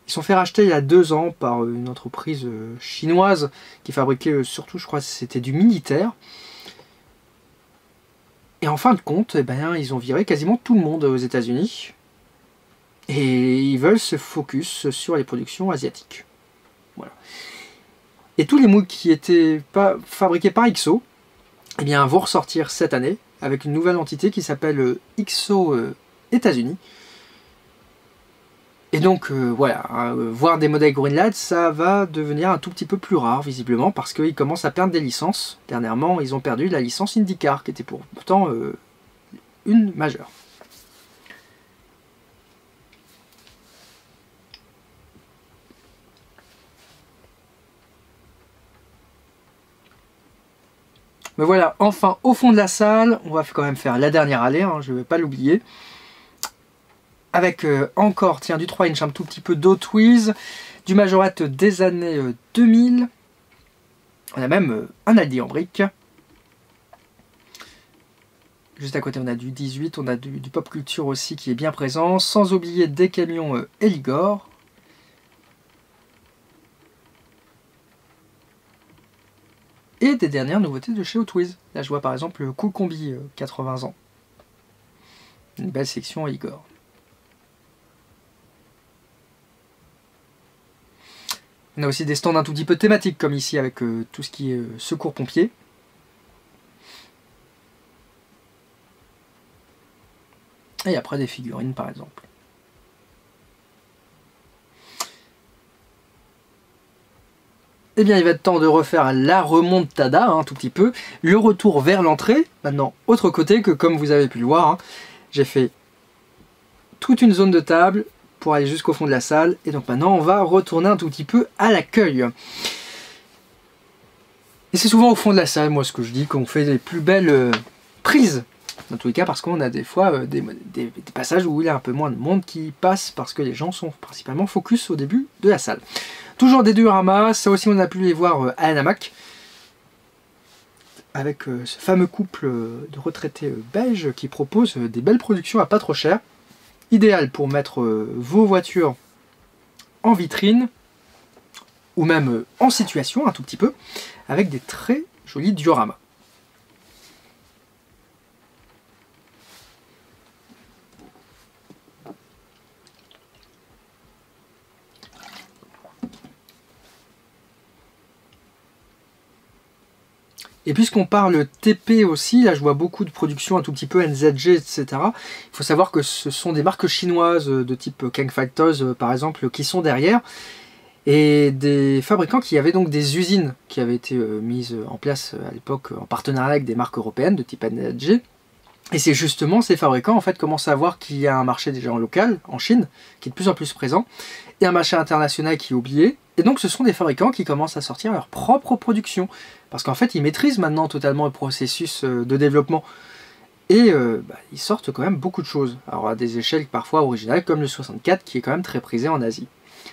Ils sont fait racheter il y a 2 ans par une entreprise chinoise qui fabriquait surtout, je crois que c'était du militaire. Et en fin de compte, eh ben, ils ont viré quasiment tout le monde aux États-Unis. Et ils veulent se focus sur les productions asiatiques. Voilà. Et tous les moules qui étaient pas fabriqués par XO, eh bien, vont ressortir cette année avec une nouvelle entité qui s'appelle XO États-Unis. Et donc voilà, hein, voir des modèles Greenlight, ça va devenir un tout petit peu plus rare visiblement parce qu'ils commencent à perdre des licences. Dernièrement, ils ont perdu la licence IndyCar qui était pourtant une majeure. Mais voilà, enfin au fond de la salle, on va quand même faire la dernière allée, hein, je ne vais pas l'oublier. Avec encore, tiens, du 3 inch, un tout petit peu d'Hot Wheels, du Majorette des années 2000. On a même un Aldi en brique. Juste à côté, on a du 18, on a du Pop Culture aussi qui est bien présent, sans oublier des camions Eligor. Et des dernières nouveautés de chez Hot Wheels. Là, je vois par exemple le Cool Combi 80 ans. Une belle section Eligor. On a aussi des stands un tout petit peu thématiques, comme ici avec tout ce qui est secours pompiers. Et après des figurines par exemple. Eh bien il va être temps de refaire la remontada, un tout petit peu. Le retour vers l'entrée. Maintenant, autre côté que comme vous avez pu le voir, hein, j'ai fait toute une zone de table pour aller jusqu'au fond de la salle. Et donc maintenant on va retourner un tout petit peu à l'accueil. Et c'est souvent au fond de la salle, moi ce que je dis, qu'on fait les plus belles prises. Dans tous les cas parce qu'on a des fois des passages où il y a un peu moins de monde qui passe parce que les gens sont principalement focus au début de la salle. Toujours des dioramas, ça aussi on a pu les voir à l'ANAMAC. Avec ce fameux couple de retraités belges qui propose des belles productions à pas trop cher. Idéal pour mettre vos voitures en vitrine ou même en situation un tout petit peu avec des très jolis dioramas. Et puisqu'on parle TP aussi, là je vois beaucoup de productions un tout petit peu NZG, etc. Il faut savoir que ce sont des marques chinoises de type Kang Fighters par exemple qui sont derrière. et des fabricants qui avaient donc des usines qui avaient été mises en place à l'époque en partenariat avec des marques européennes de type NRG. Et c'est justement ces fabricants en fait commencent à voir qu'il y a un marché déjà en local, en Chine, qui est de plus en plus présent, et un marché international qui est oublié. Et donc ce sont des fabricants qui commencent à sortir leur propre production, parce qu'en fait ils maîtrisent maintenant totalement le processus de développement. Et ils sortent quand même beaucoup de choses, alors à des échelles parfois originales, comme le 64 qui est quand même très prisé en Asie.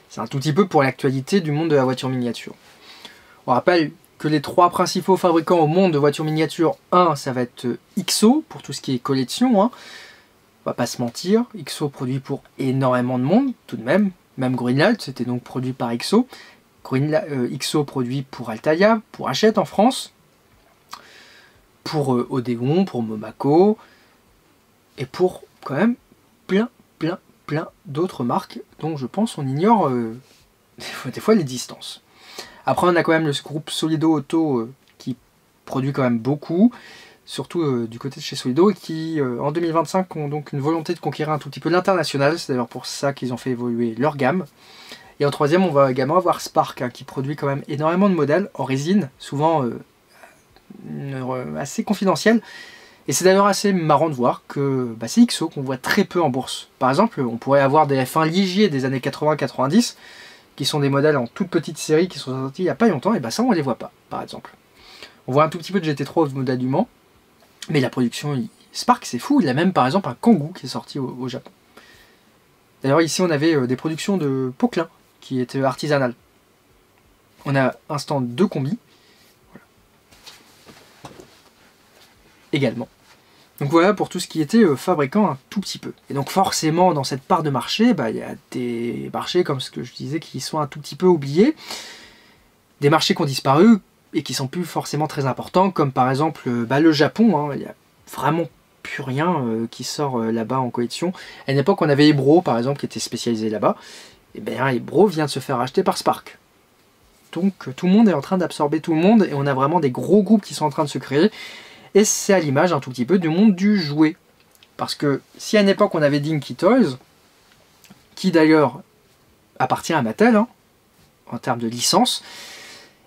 C'est un tout petit peu pour l'actualité du monde de la voiture miniature. On rappelle que les 3 principaux fabricants au monde de voitures miniatures, ça va être XO, pour tout ce qui est collection, On va pas se mentir, XO produit pour énormément de monde, tout de même. Même Greenlight, c'était donc produit par XO. XO produit pour Altaïa, pour Hachette en France, pour Odéon, pour Momaco, et pour quand même plein d'autres marques dont je pense on ignore des fois les distances. Après on a quand même le groupe Solido Auto qui produit quand même beaucoup, surtout du côté de chez Solido, et qui en 2025 ont donc une volonté de conquérir un tout petit peu l'international. C'est d'ailleurs pour ça qu'ils ont fait évoluer leur gamme. Et en troisième on va également avoir Spark qui produit quand même énormément de modèles en résine, souvent assez confidentiels. Et c'est d'ailleurs assez marrant de voir que c'est XO qu'on voit très peu en bourse. Par exemple, on pourrait avoir des F1 Ligier des années 80-90, qui sont des modèles en toute petite série qui sont sortis il n'y a pas longtemps, et ça on ne les voit pas, par exemple. On voit un tout petit peu de GT3 au modèle du Mans, mais la production Spark c'est fou, il y a même par exemple un Kangoo qui est sorti au Japon. D'ailleurs ici on avait des productions de Poquelin qui étaient artisanales. On a un stand de combi, également. Donc voilà pour tout ce qui était fabricant un tout petit peu. Et donc forcément dans cette part de marché, il y a des marchés comme ce que je disais qui sont un tout petit peu oubliés, des marchés qui ont disparu et qui sont plus forcément très importants, comme par exemple le Japon, il n'y a vraiment plus rien qui sort là-bas en collection. À une époque on avait Ebro par exemple qui était spécialisé là-bas, et bien Ebro vient de se faire acheter par Spark. Donc tout le monde est en train d'absorber tout le monde et on a vraiment des gros groupes qui sont en train de se créer. Et c'est à l'image un tout petit peu du monde du jouet. Parce que si à une époque on avait Dinky Toys, qui d'ailleurs appartient à Mattel, en termes de licence,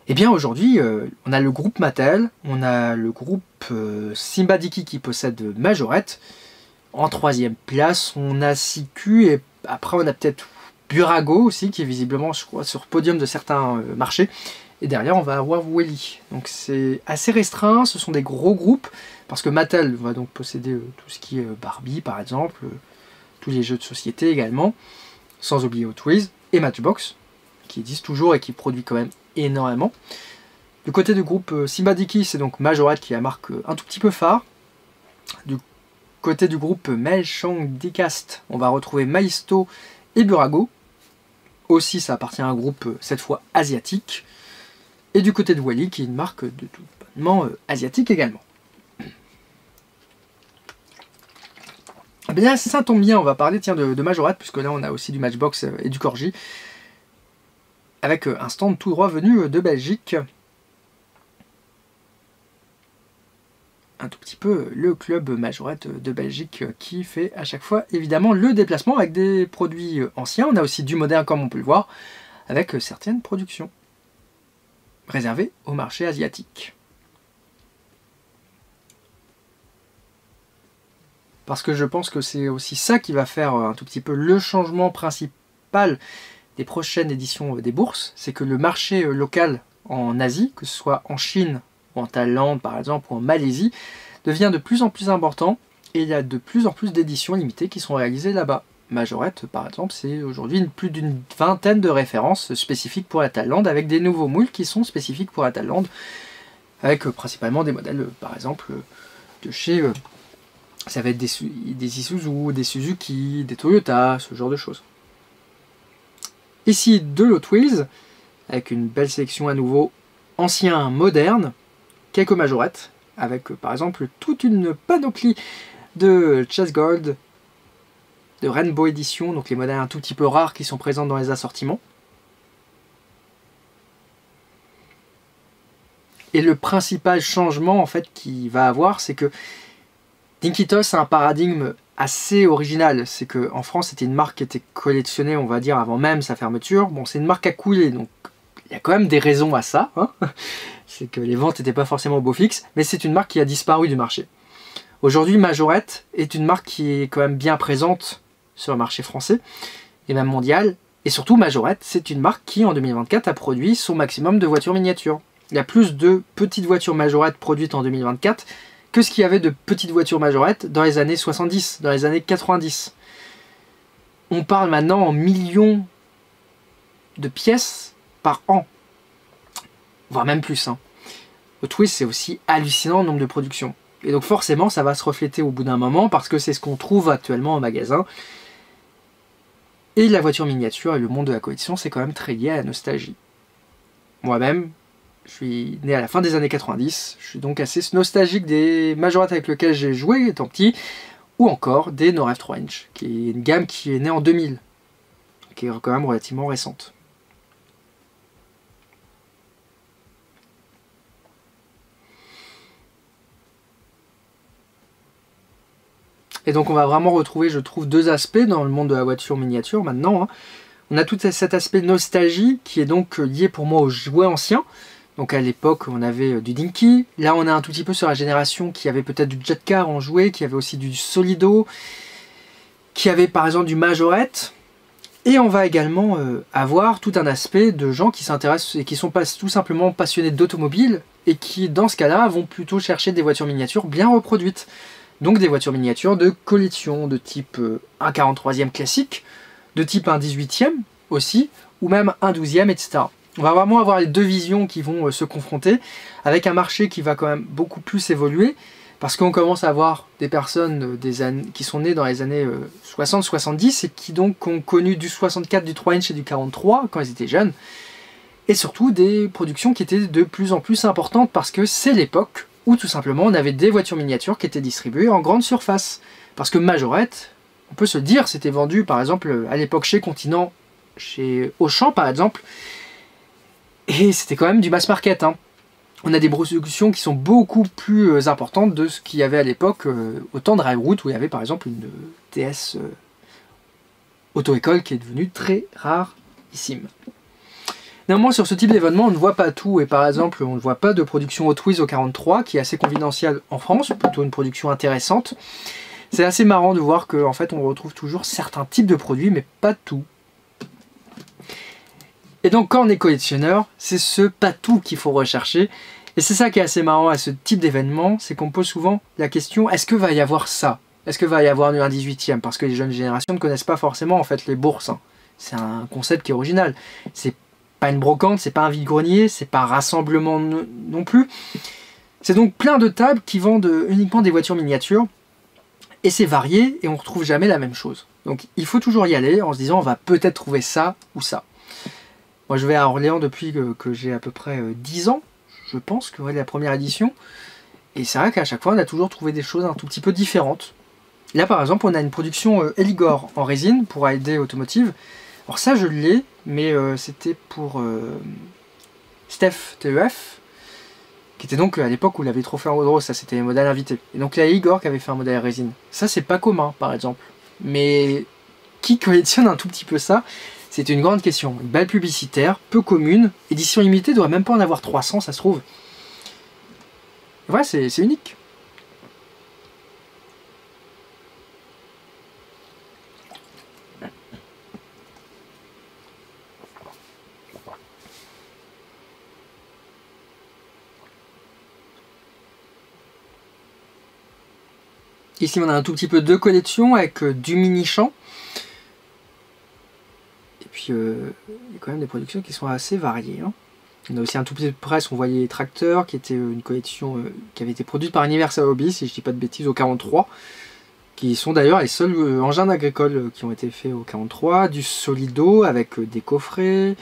et bien aujourd'hui on a le groupe Mattel, on a le groupe Simbadiki qui possède Majorette. En 3e place on a CQ et après on a peut-être Burago aussi qui est visiblement je crois sur podium de certains marchés. Et derrière on va avoir Welly. Donc c'est assez restreint, ce sont des gros groupes, parce que Mattel va donc posséder tout ce qui est Barbie par exemple, tous les jeux de société également, sans oublier Hot Wheels et Matchbox, qui existent toujours et qui produit quand même énormément. Du côté du groupe Simbadiki, c'est donc Majorette qui est la marque un tout petit peu phare. Du côté du groupe Melchong Dicast, on va retrouver Maisto et Burago. Aussi ça appartient à un groupe cette fois asiatique. Et du côté de Wally, qui est une marque de tout bonnement asiatique également. Et bien ça tombe bien, on va parler de Majorette, puisque là on a aussi du Matchbox et du Corgi, avec un stand tout droit venu de Belgique. Un tout petit peu le club Majorette de Belgique qui fait à chaque fois évidemment le déplacement avec des produits anciens. On a aussi du moderne comme on peut le voir, avec certaines productions réservé au marché asiatique. Parce que je pense que c'est aussi ça qui va faire un tout petit peu le changement principal des prochaines éditions des bourses, c'est que le marché local en Asie, que ce soit en Chine ou en Thaïlande par exemple ou en Malaisie, devient de plus en plus important et il y a de plus en plus d'éditions limitées qui sont réalisées là-bas. Majorette, par exemple, c'est aujourd'hui plus d'une vingtaine de références spécifiques pour la Thaïlande, avec des nouveaux moules qui sont spécifiques pour la Thaïlande, avec principalement des modèles, par exemple, de chez... ça va être des Isuzu, des Suzuki, des Toyota, ce genre de choses. Ici, de Hot Wheels, avec une belle sélection à nouveau ancien, moderne, quelques majorettes, avec par exemple toute une panoplie de Chess Gold, de Rainbow Edition, donc les modèles un tout petit peu rares qui sont présents dans les assortiments. Et le principal changement en fait qu'il va avoir, c'est que Dinky Toys a un paradigme assez original. C'est qu'en France, c'était une marque qui était collectionnée, on va dire, avant même sa fermeture. Bon, c'est une marque à couler, donc il y a quand même des raisons à ça. Hein. C'est que les ventes n'étaient pas forcément au beau fixe, mais c'est une marque qui a disparu du marché. Aujourd'hui, Majorette est une marque qui est quand même bien présente sur le marché français, et même mondial. Et surtout, Majorette, c'est une marque qui, en 2024, a produit son maximum de voitures miniatures. Il y a plus de petites voitures Majorette produites en 2024 que ce qu'il y avait de petites voitures Majorette dans les années 70, dans les années 90. On parle maintenant en millions de pièces par an, voire même plus. Hein. Hot Wheels, c'est aussi hallucinant le nombre de productions. Et donc forcément, ça va se refléter au bout d'un moment parce que c'est ce qu'on trouve actuellement en magasin. Et la voiture miniature et le monde de la collection, c'est quand même très lié à la nostalgie. Moi-même, je suis né à la fin des années 90, je suis donc assez nostalgique des Majorettes avec lesquelles j'ai joué étant petit, ou encore des No Rev 3 Inch, qui est une gamme qui est née en 2000, qui est quand même relativement récente. Et donc on va vraiment retrouver, je trouve, deux aspects dans le monde de la voiture miniature maintenant. Hein. On a tout cet aspect nostalgie qui est donc lié pour moi aux jouets anciens. Donc à l'époque on avait du Dinky, là on est un tout petit peu sur la génération qui avait peut-être du Jet Car en jouet, qui avait aussi du Solido, qui avait par exemple du Majorette. Et on va également avoir tout un aspect de gens qui s'intéressent et qui sont pas tout simplement passionnés d'automobile et qui dans ce cas-là vont plutôt chercher des voitures miniatures bien reproduites. Donc des voitures miniatures de collection de type un 43e classique, de type un 18e aussi, ou même un 12e, etc. On va vraiment avoir les deux visions qui vont se confronter, avec un marché qui va quand même beaucoup plus évoluer, parce qu'on commence à avoir des personnes qui sont nées dans les années 60-70 et qui donc ont connu du 64, du 3 inch et du 43 quand ils étaient jeunes, et surtout des productions qui étaient de plus en plus importantes parce que c'est l'époque où tout simplement on avait des voitures miniatures qui étaient distribuées en grande surface. Parce que Majorette, on peut se dire, c'était vendu par exemple à l'époque chez Continent, chez Auchan par exemple, et c'était quand même du mass market. Hein. On a des productions qui sont beaucoup plus importantes de ce qu'il y avait à l'époque au temps de Railroad, où il y avait par exemple une TS auto-école qui est devenue très rarissime. Néanmoins, sur ce type d'événement, on ne voit pas tout. Et par exemple, on ne voit pas de production Hot Wheels au 43, qui est assez confidentielle en France, plutôt une production intéressante. C'est assez marrant de voir qu'en fait, on retrouve toujours certains types de produits, mais pas tout. Et donc, quand on est collectionneur, c'est ce pas tout qu'il faut rechercher. Et c'est ça qui est assez marrant à ce type d'événement, c'est qu'on pose souvent la question, est-ce que va y avoir ça? Est-ce que va y avoir un 18e? Parce que les jeunes générations ne connaissent pas forcément en fait les bourses. Hein. C'est un concept qui est original. C'est pas une brocante, c'est pas un vide-grenier, c'est pas un rassemblement non plus. C'est donc plein de tables qui vendent uniquement des voitures miniatures. Et c'est varié et on ne retrouve jamais la même chose. Donc il faut toujours y aller en se disant on va peut-être trouver ça ou ça. Moi je vais à Orléans depuis que j'ai à peu près 10 ans. Je pense que c'est la première édition. Et c'est vrai qu'à chaque fois on a toujours trouvé des choses un tout petit peu différentes. Là par exemple on a une production Eligor en résine pour ALD Automotive. Alors ça je l'ai, mais c'était pour Steph TEF, qui était donc à l'époque où il avait trop fait en Rodro, ça c'était les modèles invités. Et donc là Igor qui avait fait un modèle résine. Ça c'est pas commun par exemple. Mais qui collectionne un tout petit peu ça? C'est une grande question. Une balle publicitaire, peu commune, édition limitée, doit même pas en avoir 300 ça se trouve. Voilà, c'est unique. Ici on a un tout petit peu de collection avec du mini-champ. Et puis il y a quand même des productions qui sont assez variées. Hein. On a aussi un tout petit peu de presse, on voyait les tracteurs, qui était une collection qui avait été produite par Universal Hobby, si je dis pas de bêtises, au 43. Qui sont d'ailleurs les seuls engins agricoles qui ont été faits au 43. Du Solido avec des coffrets.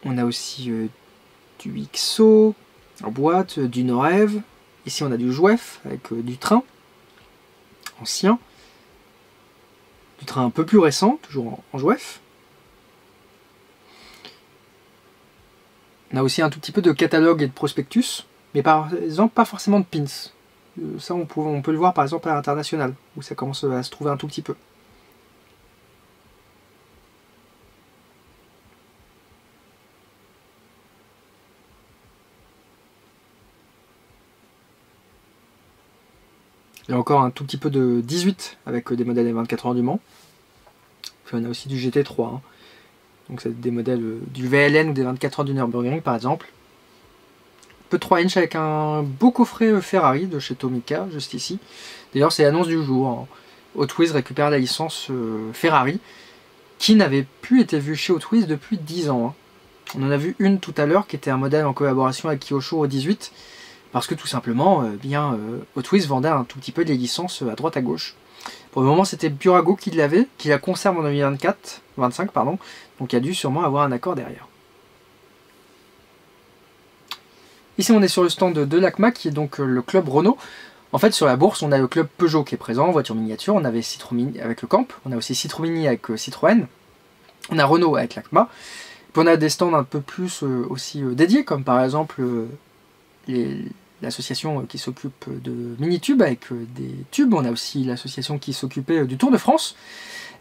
On a aussi du XO en boîte, du No Rev. Ici on a du Jouef avec du train ancien, du train un peu plus récent, toujours en Jouef. On a aussi un tout petit peu de catalogue et de prospectus, mais par exemple pas forcément de pins. Ça, on peut le voir par exemple à l'international, où ça commence à se trouver un tout petit peu. Il y a encore un tout petit peu de 18 avec des modèles des 24 heures du Mans. Puis on a aussi du GT3. Hein. Donc c'est des modèles du VLN ou des 24 heures du Nürburgring par exemple. Peu de 3 inch avec un beau coffret Ferrari de chez Tomica, juste ici. D'ailleurs c'est l'annonce du jour. Hein. Hot Wheels récupère la licence Ferrari, qui n'avait plus été vue chez Hot Wheels depuis 10 ans. Hein. On en a vu une tout à l'heure qui était un modèle en collaboration avec Kyosho au 18. Parce que tout simplement, Hot Wheels vendait un tout petit peu des licences à droite à gauche. Pour le moment, c'était Burago qui l'avait, qui la conserve en 2025, pardon. Donc il y a dû sûrement avoir un accord derrière. Ici, on est sur le stand de l'ACMA, qui est donc le club Renault. En fait, sur la bourse, on a le club Peugeot qui est présent, voiture miniature. On avait Citroën avec le Camp, on a aussi Citroën avec Citroën. On a Renault avec l'ACMA. Puis on a des stands un peu plus aussi dédiés, comme par exemple l'association qui s'occupe de mini-tubes avec des tubes. On a aussi l'association qui s'occupait du Tour de France.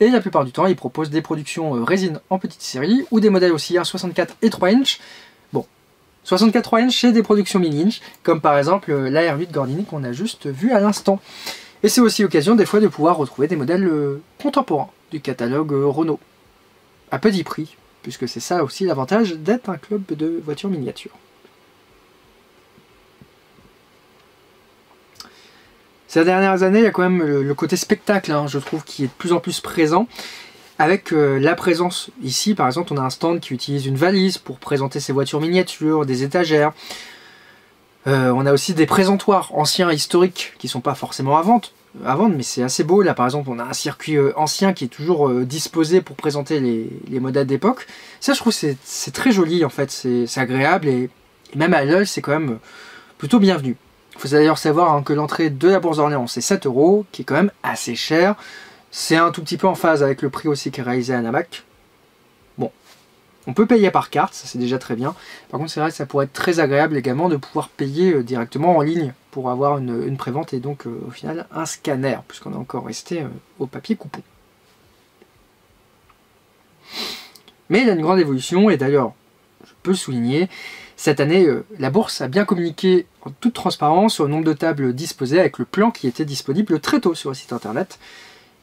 Et la plupart du temps, ils proposent des productions résine en petite série ou des modèles aussi 1,64 et 3 inch. Bon, 64 3 inch, c'est des productions mini-inch, comme par exemple la R8 Gordini qu'on a juste vu à l'instant. Et c'est aussi l'occasion des fois de pouvoir retrouver des modèles contemporains du catalogue Renault, à petit prix, puisque c'est ça aussi l'avantage d'être un club de voitures miniatures. Ces dernières années, il y a quand même le côté spectacle, hein, je trouve, qui est de plus en plus présent. Avec la présence, ici par exemple, on a un stand qui utilise une valise pour présenter ses voitures miniatures, des étagères. On a aussi des présentoirs anciens, historiques, qui ne sont pas forcément à vendre, mais c'est assez beau. Là par exemple, on a un circuit ancien qui est toujours disposé pour présenter les modèles d'époque. Ça, je trouve que c'est très joli, en fait, c'est agréable, et même à l'œil, c'est quand même plutôt bienvenu. Il faut d'ailleurs savoir hein, que l'entrée de la Bourse d'Orléans, c'est 7 €, qui est quand même assez cher. C'est un tout petit peu en phase avec le prix aussi qui est réalisé à Namac. Bon, on peut payer par carte, ça c'est déjà très bien. Par contre, c'est vrai que ça pourrait être très agréable également de pouvoir payer directement en ligne pour avoir une prévente et donc au final un scanner, puisqu'on est encore resté au papier coupon. Mais il y a une grande évolution, et d'ailleurs, je peux le souligner, cette année, la bourse a bien communiqué en toute transparence sur le nombre de tables disposées avec le plan qui était disponible très tôt sur le site internet.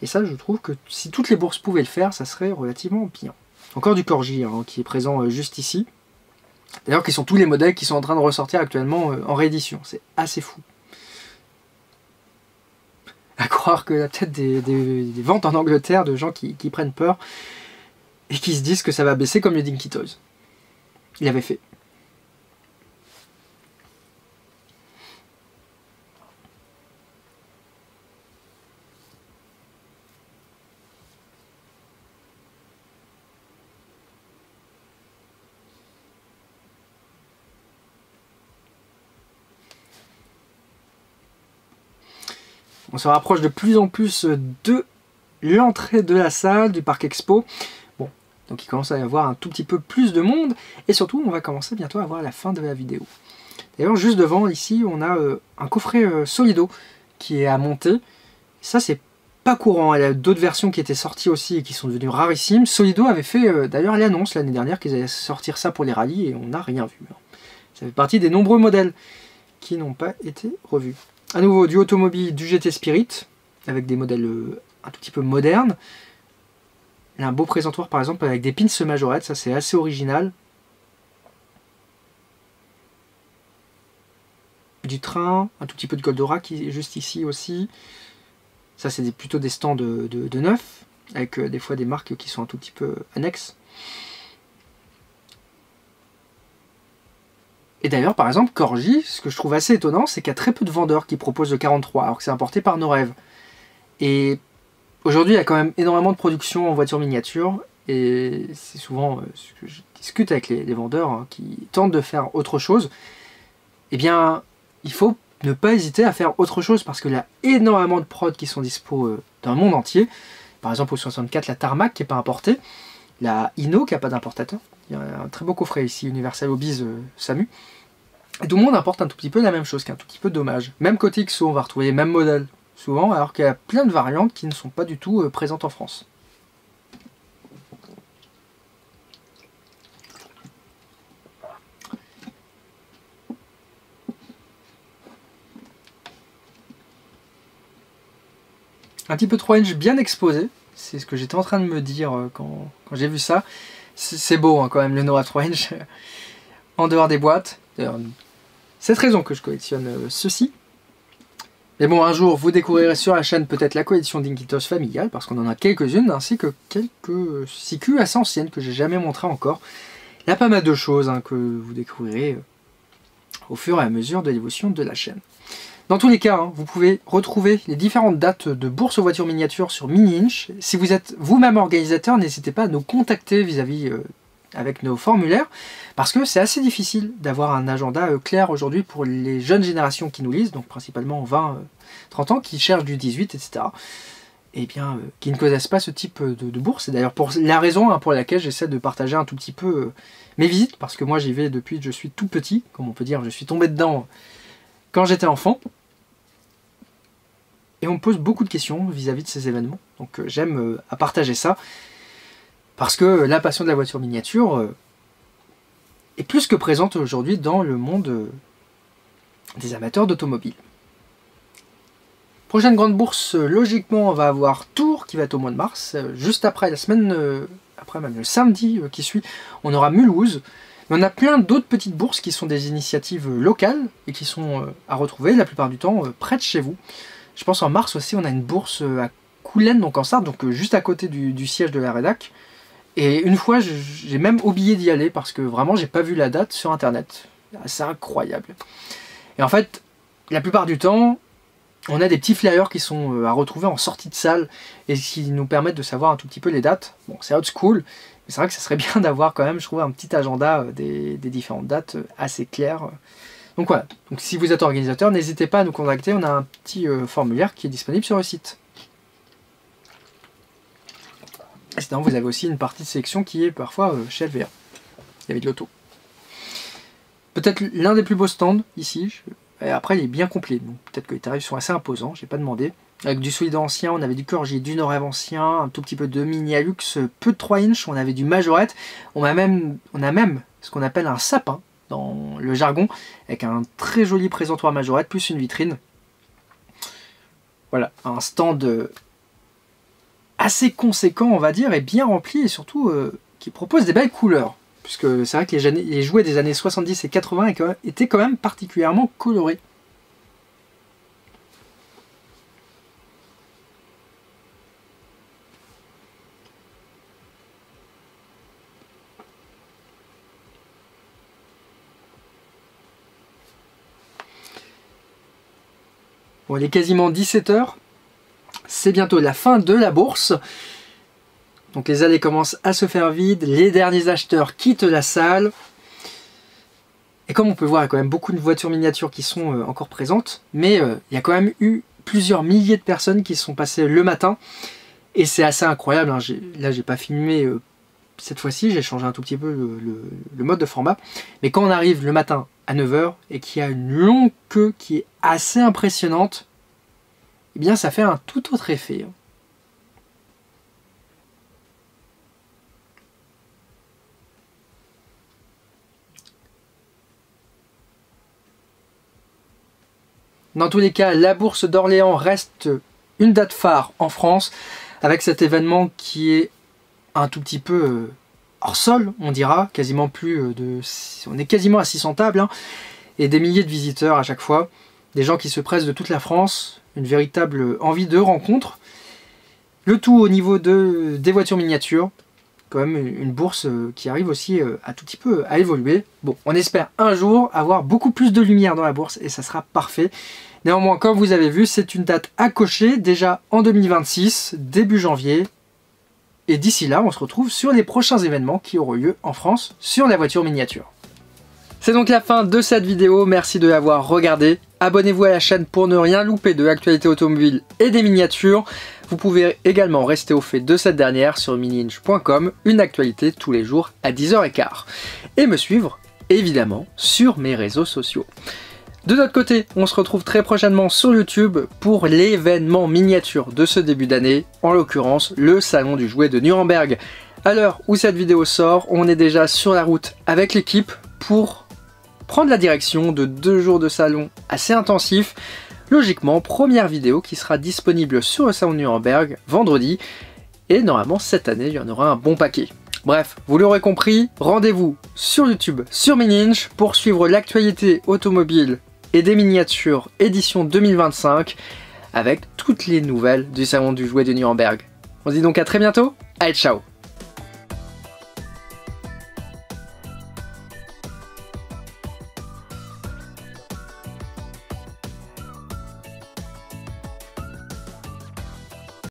Et ça, je trouve que si toutes les bourses pouvaient le faire, ça serait relativement bien. Encore du Corgi hein, qui est présent juste ici. D'ailleurs, qui sont tous les modèles qui sont en train de ressortir actuellement en réédition. C'est assez fou. À croire qu'il y a peut-être des ventes en Angleterre de gens qui prennent peur et qui se disent que ça va baisser comme le Dinky Toys. Il avait fait. On se rapproche de plus en plus de l'entrée de la salle du Parc Expo. Bon, donc il commence à y avoir un tout petit peu plus de monde. Et surtout, on va commencer bientôt à voir la fin de la vidéo. D'ailleurs, juste devant, ici, on a un coffret Solido qui est à monter. Ça, c'est pas courant. Il y a d'autres versions qui étaient sorties aussi et qui sont devenues rarissimes. Solido avait fait d'ailleurs l'annonce l'année dernière qu'ils allaient sortir ça pour les rallyes et on n'a rien vu. Ça fait partie des nombreux modèles qui n'ont pas été revus. À nouveau du automobile, du GT Spirit, avec des modèles un tout petit peu modernes. Il y a un beau présentoir par exemple avec des pins majorettes, ça c'est assez original. Du train, un tout petit peu de Goldorak qui est juste ici aussi. Ça c'est plutôt des stands de neuf, avec des fois des marques qui sont un tout petit peu annexes. Et d'ailleurs, par exemple, Corgi, ce que je trouve assez étonnant, c'est qu'il y a très peu de vendeurs qui proposent le 43, alors que c'est importé par Nos Rêves. Et aujourd'hui, il y a quand même énormément de production en voiture miniature, et c'est souvent ce que je discute avec les vendeurs hein, qui tentent de faire autre chose. Eh bien, il faut ne pas hésiter à faire autre chose, parce qu'il y a énormément de prods qui sont dispo dans le monde entier. Par exemple, au 64, la Tarmac qui n'est pas importée, la Hino qui n'a pas d'importateur. Il y a un très beau coffret ici, Universal Hobbies Samu. Et tout le monde importe un tout petit peu la même chose, qui est un tout petit peu dommage. Même côté XO, on va retrouver les mêmes modèles, souvent, alors qu'il y a plein de variantes qui ne sont pas du tout présentes en France. Un petit peu 3 inch bien exposé, c'est ce que j'étais en train de me dire quand j'ai vu ça. C'est beau hein, quand même le Noah 3 inch en dehors des boîtes. Cette raison que je collectionne ceci. Mais bon, un jour vous découvrirez sur la chaîne peut-être la collection Dinkitos familiale, parce qu'on en a quelques-unes, ainsi que quelques CQ assez anciennes que j'ai jamais montrées encore. Il y a pas mal de choses hein, que vous découvrirez au fur et à mesure de l'évolution de la chaîne. Dans tous les cas, hein, vous pouvez retrouver les différentes dates de bourse aux voitures miniatures sur Mini Inch. Si vous êtes vous-même organisateur, n'hésitez pas à nous contacter vis-à-vis avec nos formulaires, parce que c'est assez difficile d'avoir un agenda clair aujourd'hui pour les jeunes générations qui nous lisent, donc principalement 20-30 ans, qui cherchent du 18, etc. Et bien, qui ne connaissent pas ce type de bourse. C'est d'ailleurs pour la raison hein, pour laquelle j'essaie de partager un tout petit peu mes visites, parce que moi j'y vais depuis que je suis tout petit, comme on peut dire, je suis tombé dedans quand j'étais enfant, et on me pose beaucoup de questions vis-à-vis de ces événements. Donc j'aime à partager ça, parce que la passion de la voiture miniature est plus que présente aujourd'hui dans le monde des amateurs d'automobile. Prochaine grande bourse, logiquement, on va avoir Tours, qui va être au mois de mars. Juste après, la semaine, après même le samedi qui suit, on aura Mulhouse. Mais on a plein d'autres petites bourses qui sont des initiatives locales et qui sont à retrouver la plupart du temps près de chez vous. Je pense en mars aussi, on a une bourse à Coulennes, donc en Sarthe, donc juste à côté du siège de la rédac. Et une fois, j'ai même oublié d'y aller parce que vraiment, j'ai pas vu la date sur internet. C'est incroyable. Et en fait, la plupart du temps, on a des petits flyers qui sont à retrouver en sortie de salle et qui nous permettent de savoir un tout petit peu les dates. Bon, c'est old school. Mais c'est vrai que ça serait bien d'avoir quand même, je trouve, un petit agenda des différentes dates assez claires. Donc voilà, donc si vous êtes organisateur, n'hésitez pas à nous contacter, on a un petit formulaire qui est disponible sur le site. Et sinon, vous avez aussi une partie de sélection qui est parfois chez LVA. Il y avait de l'auto. Peut-être l'un des plus beaux stands ici. Et après, il est bien complet, donc peut-être que les tarifs sont assez imposants, j'ai pas demandé. Avec du Solida ancien, on avait du Corgi, du Norev ancien, un tout petit peu de Mini Alux, peu de 3 inch, on avait du Majorette, on a même ce qu'on appelle un sapin dans le jargon, avec un très joli présentoir Majorette, plus une vitrine. Voilà, un stand assez conséquent, on va dire, et bien rempli, et surtout qui propose des belles couleurs. Puisque c'est vrai que les jouets des années 70 et 80 étaient quand même particulièrement colorés. Bon, il est quasiment 17 h. C'est bientôt la fin de la bourse. Donc les allées commencent à se faire vides, les derniers acheteurs quittent la salle. Et comme on peut voir, il y a quand même beaucoup de voitures miniatures qui sont encore présentes. Mais il y a quand même eu plusieurs milliers de personnes qui sont passées le matin. Et c'est assez incroyable, hein. Là, j'ai pas filmé cette fois-ci, j'ai changé un tout petit peu le mode de format. Mais quand on arrive le matin à 9 h et qu'il y a une longue queue qui est assez impressionnante, eh bien ça fait un tout autre effet. Dans tous les cas, la bourse d'Orléans reste une date phare en France, avec cet événement qui est un tout petit peu hors sol, on dira, quasiment on est quasiment à 600 tables, hein, et des milliers de visiteurs à chaque fois, des gens qui se pressent de toute la France, une véritable envie de rencontre. Le tout au niveau des voitures miniatures, quand même une bourse qui arrive aussi à tout petit peu à évoluer. Bon, on espère un jour avoir beaucoup plus de lumière dans la bourse et ça sera parfait. Néanmoins, comme vous avez vu, c'est une date à cocher déjà en 2026, début janvier. Et d'ici là, on se retrouve sur les prochains événements qui auront lieu en France sur la voiture miniature. C'est donc la fin de cette vidéo, merci de l'avoir regardée. Abonnez-vous à la chaîne pour ne rien louper de l'actualité automobile et des miniatures. Vous pouvez également rester au fait de cette dernière sur miniinch.com, une actualité tous les jours à 10 h 15. Et me suivre évidemment sur mes réseaux sociaux. De notre côté, on se retrouve très prochainement sur YouTube pour l'événement miniature de ce début d'année, en l'occurrence le salon du jouet de Nuremberg. À l'heure où cette vidéo sort, on est déjà sur la route avec l'équipe pour prendre la direction de 2 jours de salon assez intensifs. Logiquement, première vidéo qui sera disponible sur le salon de Nuremberg vendredi, et normalement cette année il y en aura un bon paquet. Bref, vous l'aurez compris, rendez-vous sur YouTube, sur Mininch, pour suivre l'actualité automobile et des miniatures édition 2025 avec toutes les nouvelles du salon du jouet de Nuremberg. On se dit donc à très bientôt, allez ciao!